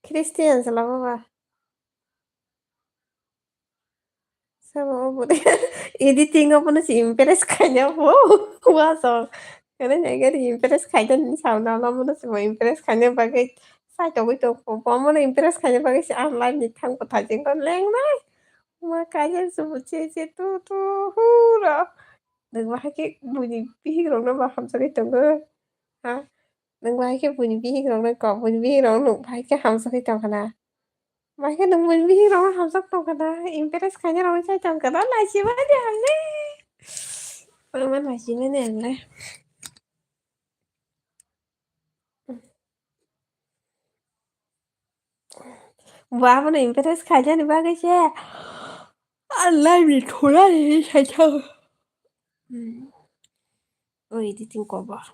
[SPEAKER 1] Christian selama apa? Sama beri. Editing apa nasi imperes kanya wow. Wah so. Karena nyaga di imperes kanya ni sama nama mana semua imperes kanya bagai saya coba itu. Paman imperes kanya bagai si online ni tang kota jengkol leng. Makanya sebut itu tuh hura. Đừng có hay cái mùi gì biết rồi nó mà không sao cái chồng ơi hả đừng có hay cái mùi gì biết rồi nó còn mùi biết rồi nó phải cái không sao cái chồng cả na mà cái đừng mùi biết rồi nó không sao chồng cả na impress kayaknya rồi cái chồng cả đó là gì vậy nè mà là gì nè nè wow mà impress kayaknya di bagai sih Allah bị thua đi sai chưa ôi đi tin cô bảo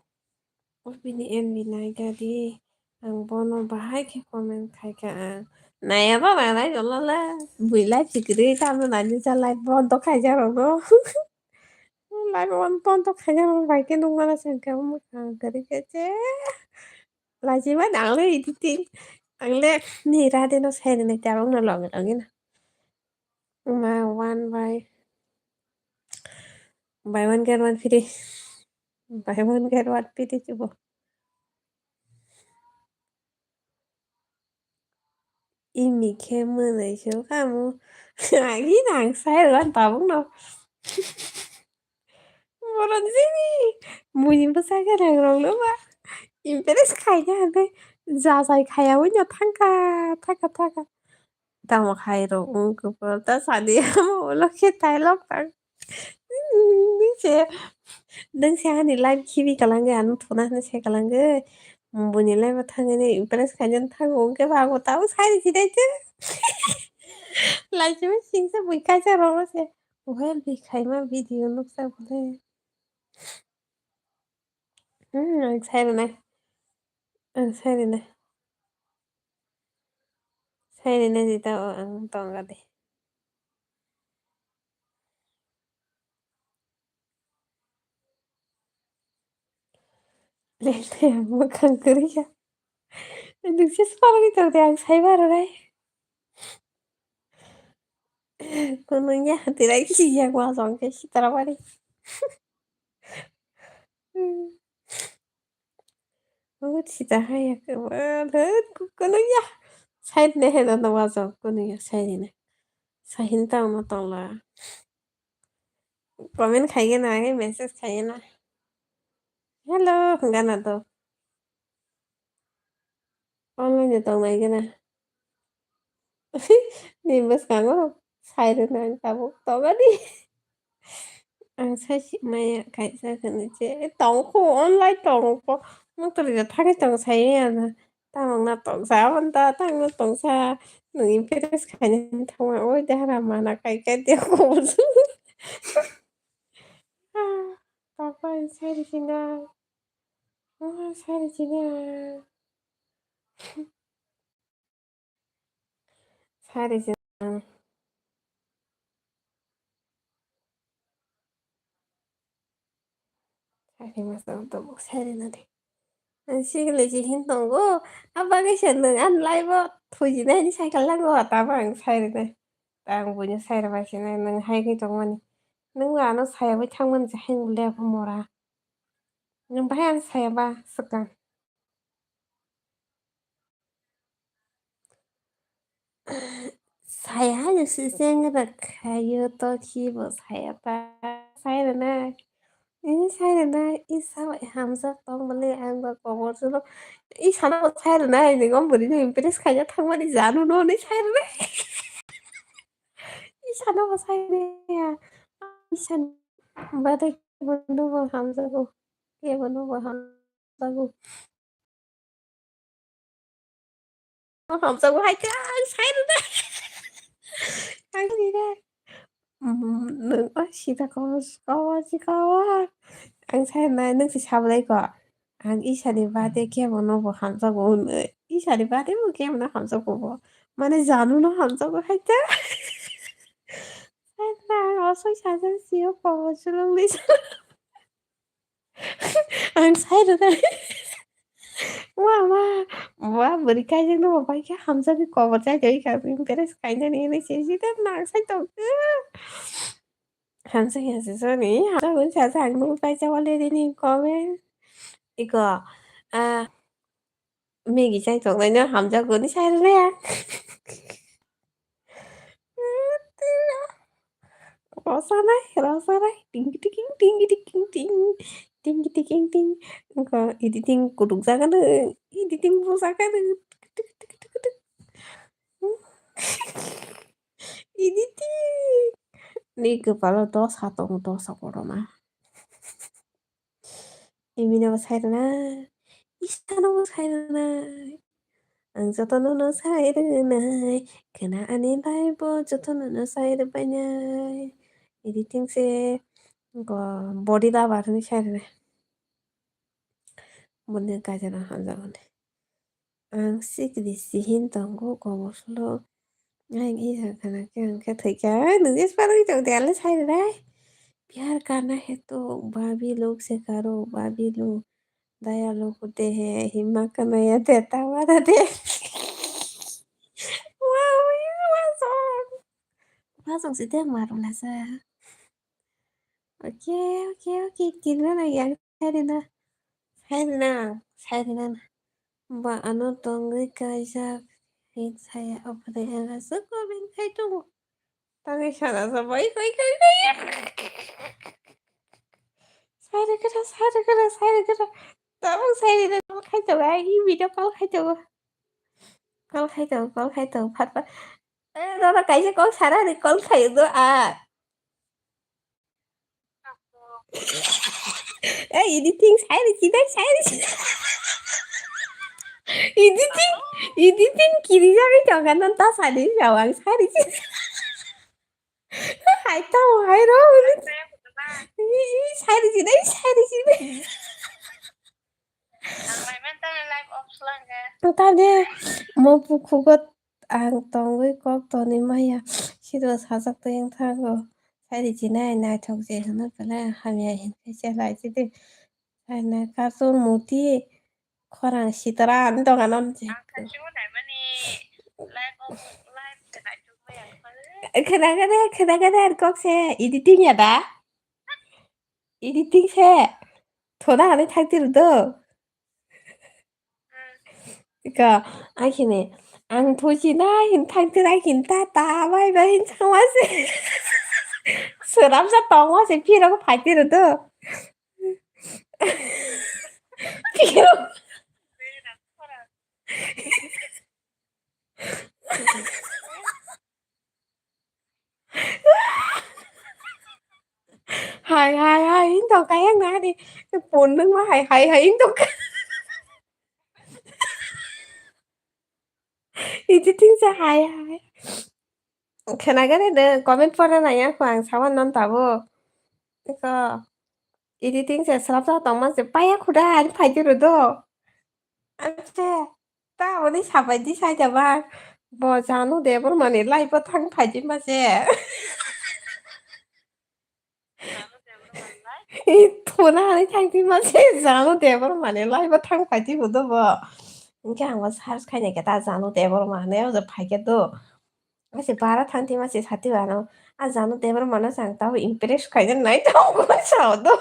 [SPEAKER 1] ôi bên em bị này cái đi ang bono bahay ke comment khai ka này đó là lấy rồi là buổi live chỉ cứ đi tao là như cho live bon to khai ra rồi đó live bon to khai ra rồi vài cái đúng là xem cái mà cái đi cái chứ là chỉ mới đặng lấy đi tin ăn lẹ đi ra đi nó xe này tao nó lỏng lỏng cái mà one by one get one free by one get one free chứ bộ im mì kem mưa này chứ kamu ai nghĩ nàng sai rồi anh tao cũng đâu Orang sini bunyi besar kan orang lupa imperes kayaknya ada zazai kayak punya tangka tama kairo ke pelta sadia mau lo kita lo kan ini sih dan sih ani live kiwi kalangga anu tuna nih sih kalangga bunyi live tangga nih imperes kayaknya tangga ungke aku tahu saya di sini aja live sih sih bukan kaca orang sih well bi kayak mah video nuk sa boleh excited nih excited nih saya ini tahu ang tongga deh. Lele makan kerja. Aduh, sih sekarang itu yang saya baru deh. Gunungnya tidak sih yang masang ke si terawali. Oh, si ya ke mana? Gunungnya. Saya nih ada masang gunungnya saya ini. Saya tahu matang lah. Komen kayaknya nanya message kayaknya na. Hello, enggak nado. Online itu lagi na. Nih bos kamu. Saya nanya kamu tahu gak nih? 사실 mày cái sao cái chế tổng khu online tổng có nó tự là thay cái tổng sai à ta bằng là tổng sao anh ta ta nó tổng sa người im cái cái này thông mà ôi đã làm mà là cái tiêu của à tao phải sai đi xin ra 살이 찌네. 살이 찌네. 살이 mà tôi buộc xe lên đây. Siya là chị hin tong ko. Abang siya nang anlay ba. Thôi na ni sai kalang ko tabang sai na. Tang punya sai ba siya nang hai cái tong mani. Nang ano sai ba thang man sa hin le pa mora. Nang bahan sai ba saka. Saya hanya sisenga kayo to chibo saya ta sai na. Ini sai na isa ba hamza tong bale ang ba ko mo sulo. Isa na sai na ni ngom buri ni impress kaya thang mani janu no ni sai na. Isa na ba sai na. Isa ba de banu ba hamza ko. Ke banu ba hamza ko. Hamza ko hai ka sai na. Ang gì đây? Đừng có gì ta có ang sai na nang si sablay ko ang isa di bate ke bono bo hamsa ko isa di bate mo ke bono hamsa ko bo mane janu no hamsa ko haita sai na osoi sajan siyo ko sulung ni ang sai na wa wa beri kai no ba ke hamsa ki ko ba chai kai ka pin peres kai na ni si si ta na sai to hamsa ya si so ni hamsa ko sa sang no pai cha wale ni ko me 이거 Megi sai thuộc này nó hầm cho cuốn sai rồi à. Rasa đấy. Ting ting ting ting ting ting ting ting ting. Có editing kudu kan editing kan editing. Nih kepala dosa tong dosa corona. Ini nama saya na. Isa nama saya na. Ang sa tono no sai na. Kena anin tai po sa tono no sai na. Editing se 거 머리다 바르는 샤르네 뭔데 가자나 한자건데 ang xích thì xì hin tổng của một số lô anh nghĩ là cái thời cái đừng biết bắt đầu tiền lấy sai rồi đấy प्यार करना है तो भाभी लोग से करो भाभी लोग दयालु होते हैं हिम्मत का नया देता हुआ दे wow masuk situ yang baru lah sa oke oke gimana ya saya dengan Mbak Anu tonggo kaisa saya operasi suku bingkai tunggu tangi sana sampai saya kira tolong saya tidak mau khai tàu ai video call khai tàu phát phát đó là cái con xả ra thì con khai được à editing saya di sini editing kiri ra cái trò cảnh anh ta xài đi rồi ăn sai đi chứ hai tao hai đó sai đi gì đấy tadi mau kukut ang tongwe kok toni maya sido sasak to yang thago sai di china na thok je hana pala hamya hin pe che lai chi de sai na cartoon muti khorang sitara an to ganon je khana kok se editing ya da editing se thoda ane thaktir do 그러니까 아기네 앙 도시나 흰 탕트라 흰 따따 바이바 흰 창와세 스람사 똥와세 피라고 발디르도 피로 hai yến tàu cái ăn nè đi cái buồn đứng mà hai yến tàu cái 이제 팅자 hai 그나가네 내 코멘 포라 나야 광 사원 넌 따보 이거 editing ꯁꯦ ꯁ꯭ꯔꯞ ꯇꯧ ꯃꯥꯁꯦ पायाखैदा फायदोरदो आमसे ताबोनै साबायदि सायदाबा बजानो देबर माने लाइफा थां फायदि मासे 이 थोनानै थांदि मासे जानो देबर माने लाइफा थां फायदि होदोबो इंके आंबा सार्स खायनायके ता जानो देबर माने अज फायकेदो मासे बारा थांति मासे साथी बानो आ जानो देबर माने सांगता इम्प्रेस खायदे नाय ताव सावदो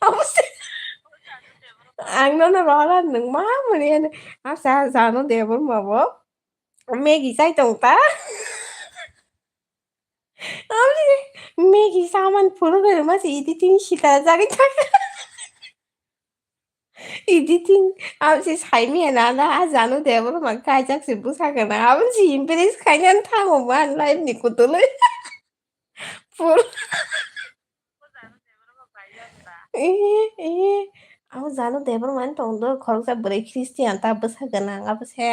[SPEAKER 1] 아무세 악너는 말아 능마 뭐니 아싸 자नो देबर माबो मेगी चाइदोंता 아무리 मेगी सामान फुलगयो मासे एडिटिंग सिता जागे एडिटिंग आमसे साइमियानाना आ जानो देबर मा कायजाकसे बुसागोना आमसे इम्प्रेस खायनान थांगौमान लाइफनि कुदुलै फुल ए ए आं जानो देबर मान तंदो खरसा बोरै ख्रिस्टियान ता बुसागोन आं आबसे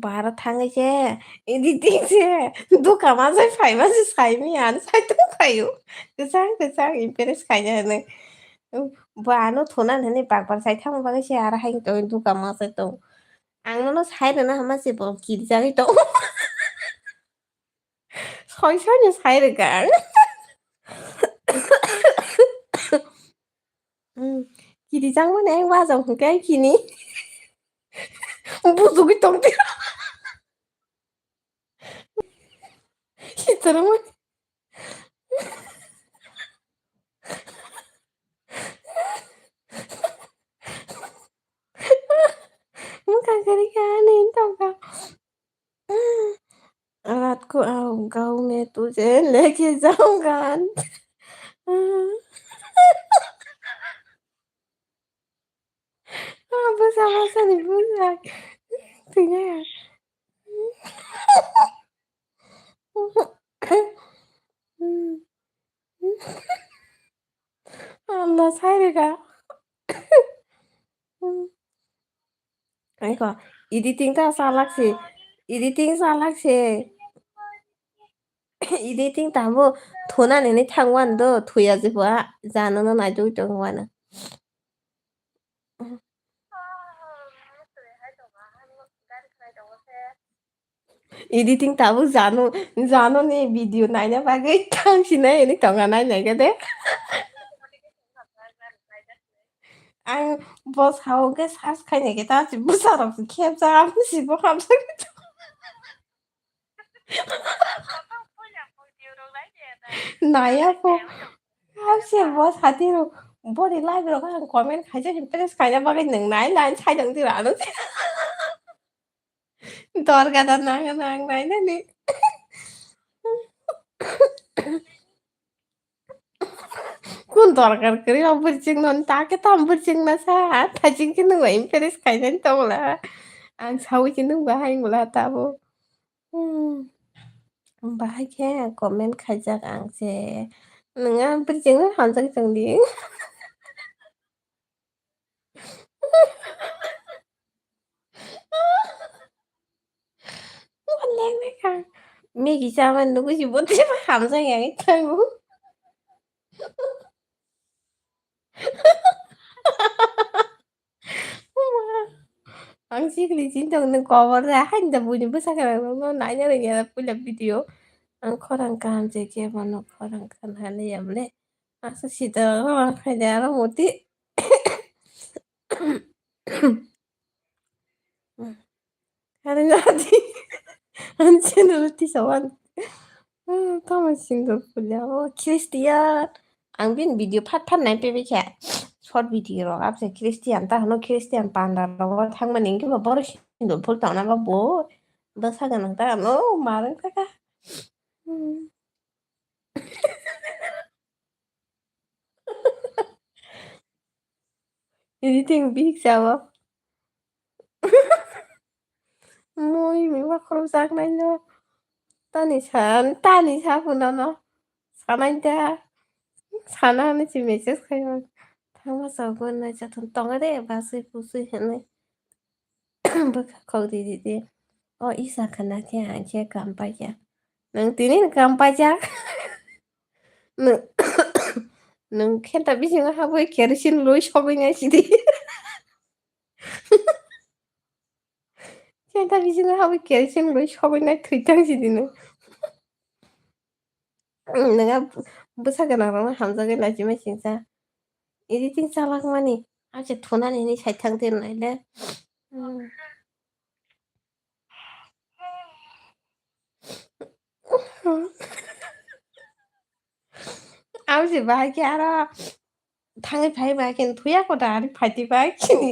[SPEAKER 1] बारा थाङैसे एडिटिंसे दुखा मा जाय फाइमासे साइमियान साइदोंखायो गोजां गोजां इम्प्रेस खायनानो बानो थोनानै बागबार साइथाम बागैसे आरो हाय दुखा मा जाय आंनो सायरोना हामासे ब गिरजारै 또 서서히 사이르가 기리장만에 와서 그게 기니 무속이 똥띠 히트르면 मुखाखौनो नहीं रात को गाँव में तुझे लेके जाऊंगा बोसा नहीं बोसा 그냥 음, 나 사이가 아이고 이디팅 다 살락시 이디팅 살락시 이디팅 다뭐 돈 안에는 탕완도 토야지 봐 자는 아주 정와는 एडिटिङ त अब जानु नि भिडियो नायनो बागै थांसिनाय ini tonga नायनायखो दे आं बस हावगे सार्च खायनायखे दासि बुसारावसो खेबजामसिबो हामसै 나야고 합시에 뭐 사디로 머리 라이브로 그냥 comment 가져 인터넷 가냐 바겠는 나이 사정들 안 오지 দরকার নাং নাং নাইনানি কোন দরকার করি অবুরজিং নন তাকে তো অবুরजिं ना सा थाजिंखि नोंलाय इन्टारेस्ट खायनानै दंला आं सावैखि नों बाहायला दाबो बाहायखे कमेन्ट खायजाक आंसे नोङा बोरैजोंनो हामजां जोंदि लेंनायखा मेगि जामान 누구지 못해 함장이야 이탈고 Ang sikli 진짜 ng covernya handa bunyi besar kan no nanya nya punya video ang koran kan jeke mano koran kan hane ya ble asa sida kaya moti 하는 거 아니 한치는 어디서 왔 가만 싱가포르야 크리스티안 앙빈 비디오 팟팟 빼빼캬 short video ro apse Christian ta no Christian panda ro thangman inge ba bor sindor phol ta na ba bo ba sa ga nang ta no marang ta ka anything big sao moi mi ba khoro sak nai no tani sa fu no no sa nai ta sa na ni chi message khai thang ba sa gon na cha thon tong de ba su pu su hen ne ba khâu đi isa kana che an che kam pa ya nang tinin kam pa ja nang नों खेन्था बिसिङाव हाबो kerosene लुइ सबायनायसिदि खेन्था बिसिङाव हाबो kerosene लुइ सबायनाय थैथांसिदिनो नोंहा बोसागोनांनो हामजागोन लासि मानसिंसा एदिथिं जालाख मानि आंसो थुनानै साइद थांदो होननायले आंसो बाहायखि आरो थाङै फायै बाहायखिनो थुयाखौ दाहारि फायथिबायखिनि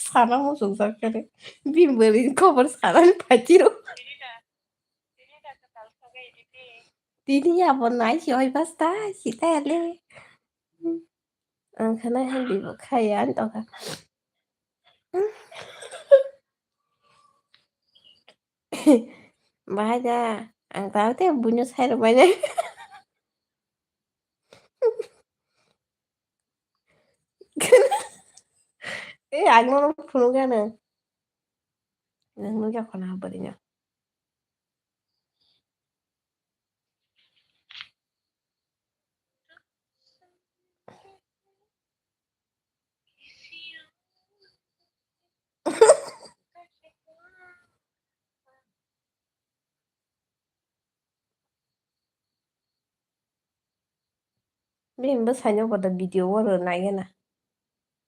[SPEAKER 1] साना मोसौ जाखारे बिमबोरै खबर सानानै फायथिर' Dini ya bon nãy chị ơi basta chị ta lên khả năng hay bị một khay anh tao cả bài ra anh tao thế punya saya rupanya anh mau pulang kan nggak nggak kenapa dia Bim besarnya pada video warna naik na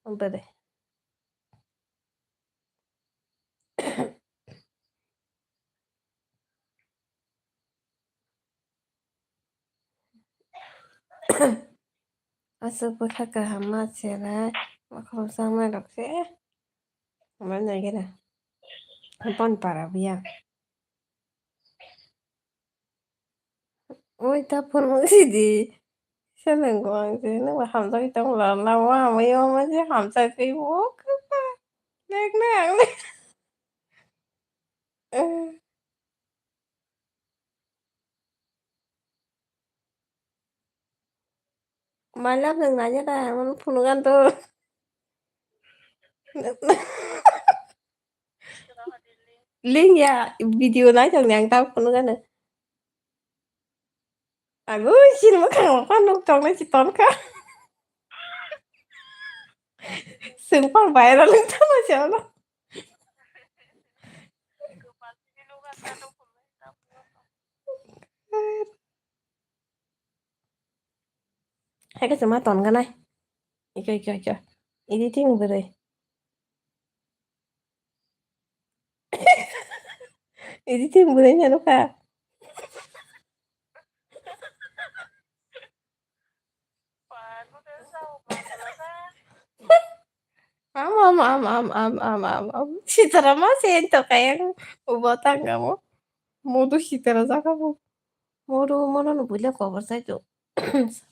[SPEAKER 1] apa deh asal pakai hama cerai makam sama dok sih mana kira pon para biang ôi ta pun masih di Seneng quá chứ nó mà hầm tới trong là lâu quá mà yêu mà chứ hầm tới Facebook đẹp nè malam yang nanya dah mana punukan tuh link ya video nãy chẳng nhàng tao punukan này aku sih mah kan makan dong trong này chỉ tốn cả sừng phong viral lên tao mà chờ nó hay cái semua ton kan này Ika editing bere editing bere nya nó cả Citra masih itu kayak buatan kamu modus citra kamu modo no boleh cover saja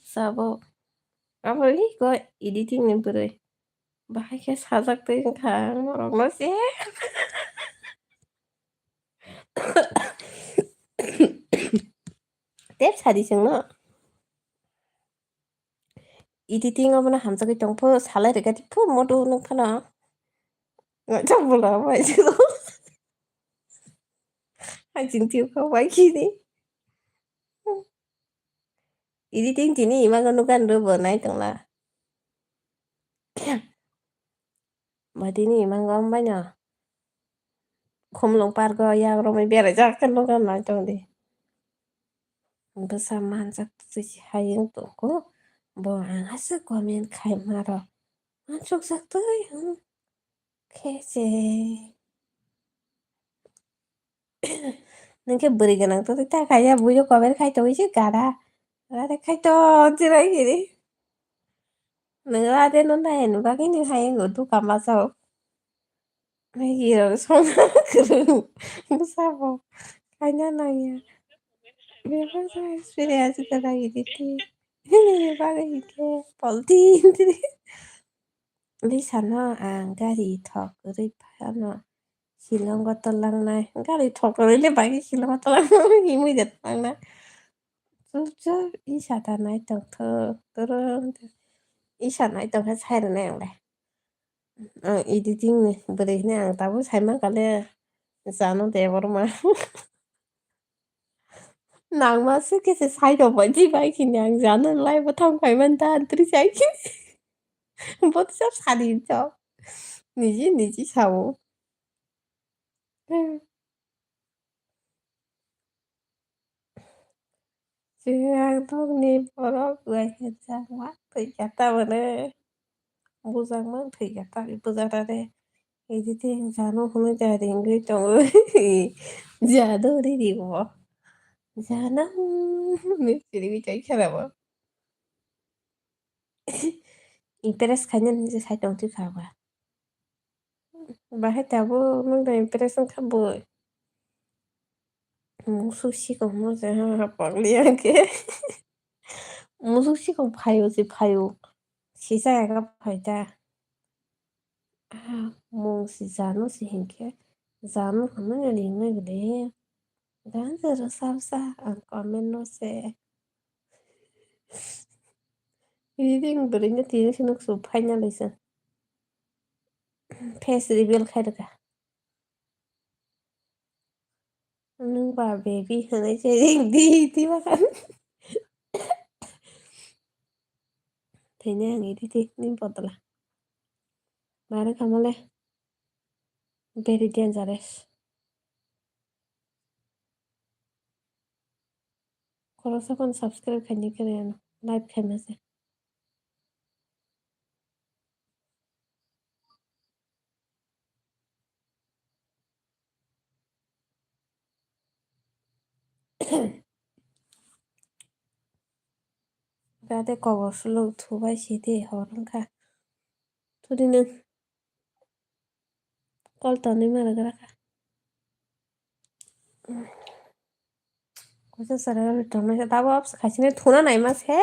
[SPEAKER 1] sabo apa ini kok editing nih bere bahaya sajak tuh kan orang masih 탭 사디생나 editing apa na hamsa cái trong phơ xả lại được cái phơ modo nó khana ngồi trong bula vậy chứ hai chính tiêu không phải khi đi editing chỉ ni mà con kan do bữa nay tưởng là mà đi ni mà ngon bao nhở không lông par go ya rồi mày bè ra kan lo kan nói trong đi bersamaan satu hay yang tuh ko bo ang hasa komen khai maro masuk sakto kese nengke beri ganang tuh ta kaya bujo komen khai to isi gara ada khai to jira gini nengla de non dai nu bagi ni hay ngo tu kamasau mấy gì rồi xong keren sabo kanya nanya biasa saya experience kita lagi di ini bagi ke polti Lý sana gari thọc rồi phải nó silang có tao lăng này gari thọc rồi lấy bài cái silang có tao lăng gì mới được lăng này chứ ý sao ta nói tao thơ tao ý sao nói tao phải sai rồi nè ý đi tiếng này bữa nay nè tao phải sai mất cái này sao nó đẹp vào mà 낭만스 계속 살려보지 말기냥 나는 라이브 थांबायमोन दा ओंख्रि जायाखै बोथिया सानैजों निजि निजि सावो सिगांथ' नि बर' गोजांआ थैगाता मोनो मोजांमोन थैगाता बोजानानै editing जानो हनो जादों दङ जानो रेडि जानो मिथिरि बिचाय खालामो इन्टारेस्ट खायनो निजे साइडआव थैखाबा बाहाय दाबो नों इम्प्रेसन खालामबाय मुसु सिगाङाव मोजां हाबलायाखै मुसु सिगाङाव फायौसै फायौ 시 जायागा फायदा 몽시 자노시 hinke 자노 하는 링네 단서로 삽사 안 까면 노세 리딩 그리냐 디르시는 수 파이널리스 페이스 리빌 카드가 능바 베이비 하는 제링 디디마간 되냐 이디디 님 버들라 말을 가물래 very dangerous 걸어서 건 subscribe 가니까 라이브 하면서 나대 거버 슬로우 두바이 시디 허런가 둘이는 껄떠니 말아가라 그래서 사람을 정말 다고 없어 가시네 돈은 나이 마세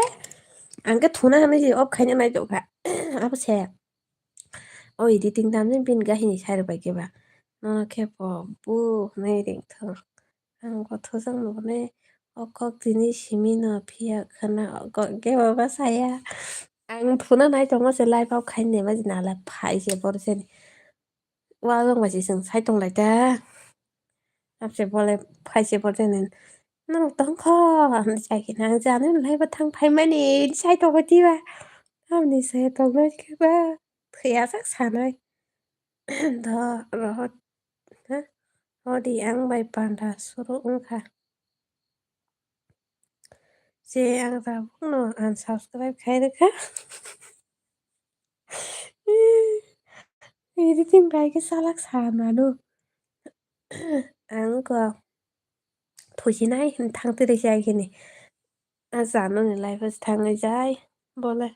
[SPEAKER 1] 안게 돈은 하는 지 업카냐 나이 조가 아버세 에디팅 담는 빈 가히니 사르 바게바 너나 캐버 부 나이링터 한거 토성 노네 어컥 드니 시미너 피야 카나 어거 게바바 사야 안 돈은 나이 정말 세 라이브 업 카이네 마지 나라 파이세 버세니 와정 마시 생 사이동 라이다 앞세 벌레 파이세 버세는 너 어떤 거 자기 낭자는 라이브 탕 팔만이 사이동 어디와 아니 사이동 라이브가 그야 삭 사나이 더 러 어디 양말 반다 서로 응가 제 양다 북노 안 subscribe 카이드가 에디팅 바이게 살락 사나노 안거 도시나이 탕뜨리 자기네 아 자노네 라이브 탕을 자이 볼래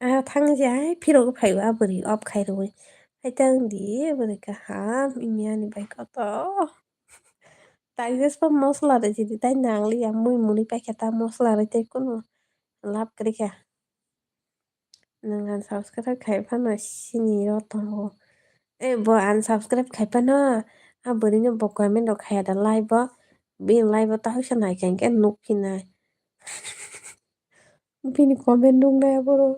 [SPEAKER 1] 아 탕자이 피로가 파이와 버리 업 카이로 하여튼 디 보니까 하 미미안이 바이거또 তাইজেস পা মশলা রে যদি তাই নাংলি মুই মুনি প্যাকেটা মশলা রে তাই কোনো লাভ করে কে nang unsubscribe খাইবা না সিনি রতন এ ব unsubscribe খাইবা না আ বরিনো বকমেন্ট খায়া দা live bin live ta hoisa nai ken ken nuk kinai bin comment nung na boro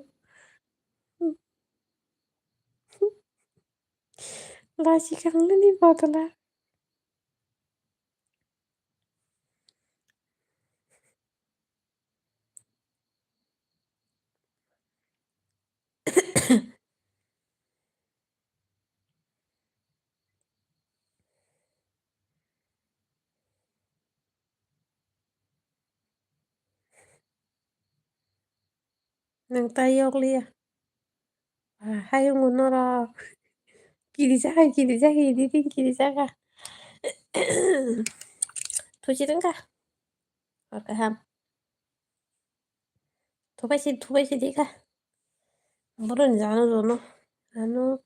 [SPEAKER 1] la si kang ni botala nang tayok liya hayo ngonora kiri jaga editing kiri jaga 도시든가 아까 함 도바시 디가 물은 자노 아노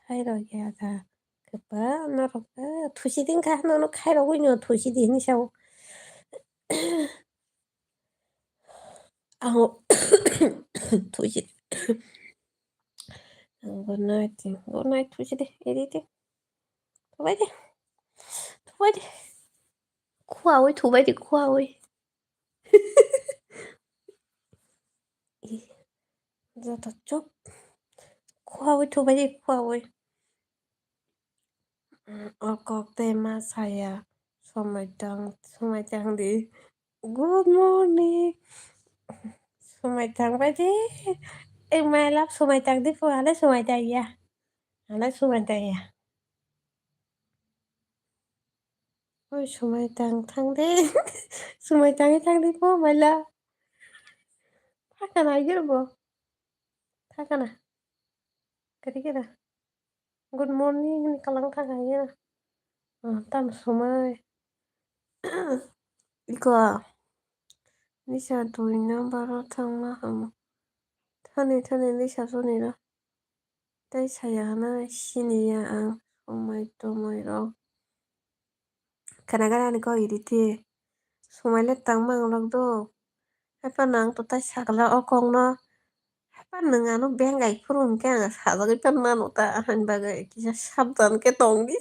[SPEAKER 1] 카이러기야다 그빠 나로가 도시든가 너는 카이러고요 도시디 샤오 아오 도시 굿나잇 도시디 에디팅 도바디 도바디 코아오이 도바디 코아오이 이 자다 쪽 코아오이 도바디 코아오이 Tema saya sumaitang di Good morning. Sumaitang baje. Mai lap sumaitang di fu ala sumaitang ya. Ala sumaitang ya. Ôi sumaitang thang de. Sumaitang thang di fu mala. Thakana yirbo. Thakana. Kadi kira. Good morning ni kalang thakaya. Tam sumai. Iko Nisha tuina baro thangma ham. Thane nisha sunira. Dai sayana shiniya ang sumai tumai ro. Kana ni ko iriti. Sumai le tangmang log do. Apa nang to tai sakla okong no. Apa nang anu bengai kurun ke ang sa lagi pan manu ta han bagai kisah sabdan ke tong di.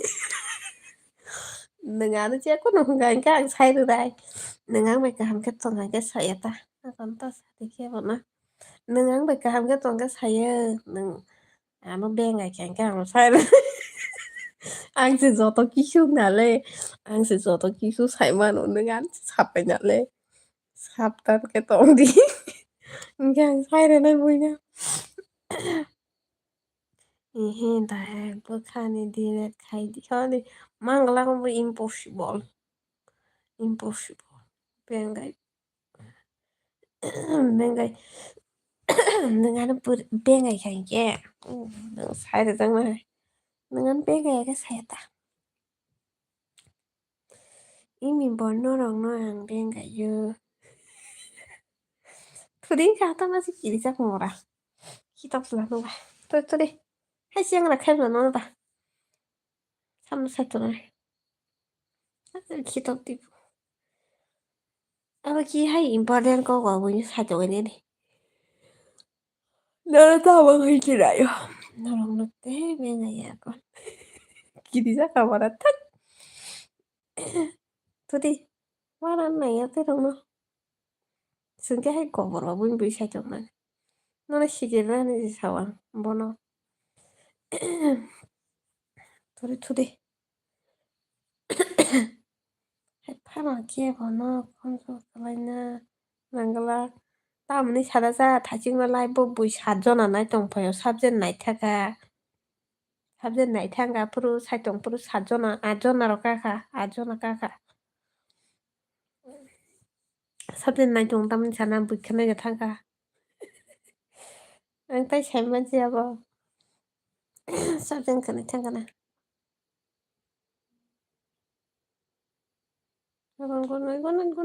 [SPEAKER 1] Nang anu che ko nung gang ka ang sai du dai. Nang ang mai ka ham ke tong ang ke sai ta. Akan ta sa di ke bona. Nang ang mai ka ham ke tong ke sai nang anu bengai kang ka ang sai. Ang si zo to kisu na le. Ang si zo to kisu sai manu nang ang sap pe na le. Sabdan ke tong di. Gang sai re na bui na. Hinta hai bukan dia kai di kali manglang bu impossible impossible bengai bengai dengan bengai kan ke dengan saya datang dengan bengai ke saya ta ini bono rong no ang bengai yo puding kata masih kiri sak murah kita selalu bah tuh deh hai siang nak kan no bah sama satu nih kita tuh apa ki hai important ko wa bu satu ini nih 너는 다 먹을 줄 알아요. 너랑 너 때문에 야고. 길이자 가봐라 탁. 둘이 말한 나야 때로는 승계 할 거 뭐라 문 부시하잖아. 너는 시기를 하는지 사와 뭐너. 둘이 파란 기에 번호 건소 가만나 난글라 다음에 찾아서 다시 걸 라이브 부시 하잖아 나이 동포요 삽젠 나이타가 삽젠 나이타가 앞으로 살동포로 사잖아 아전나로 까가 아전나 까가 삽젠 나이 동담 자난 부켜내게 타가 anh thấy xem bên xe bao sao trên cái này chẳng cái này con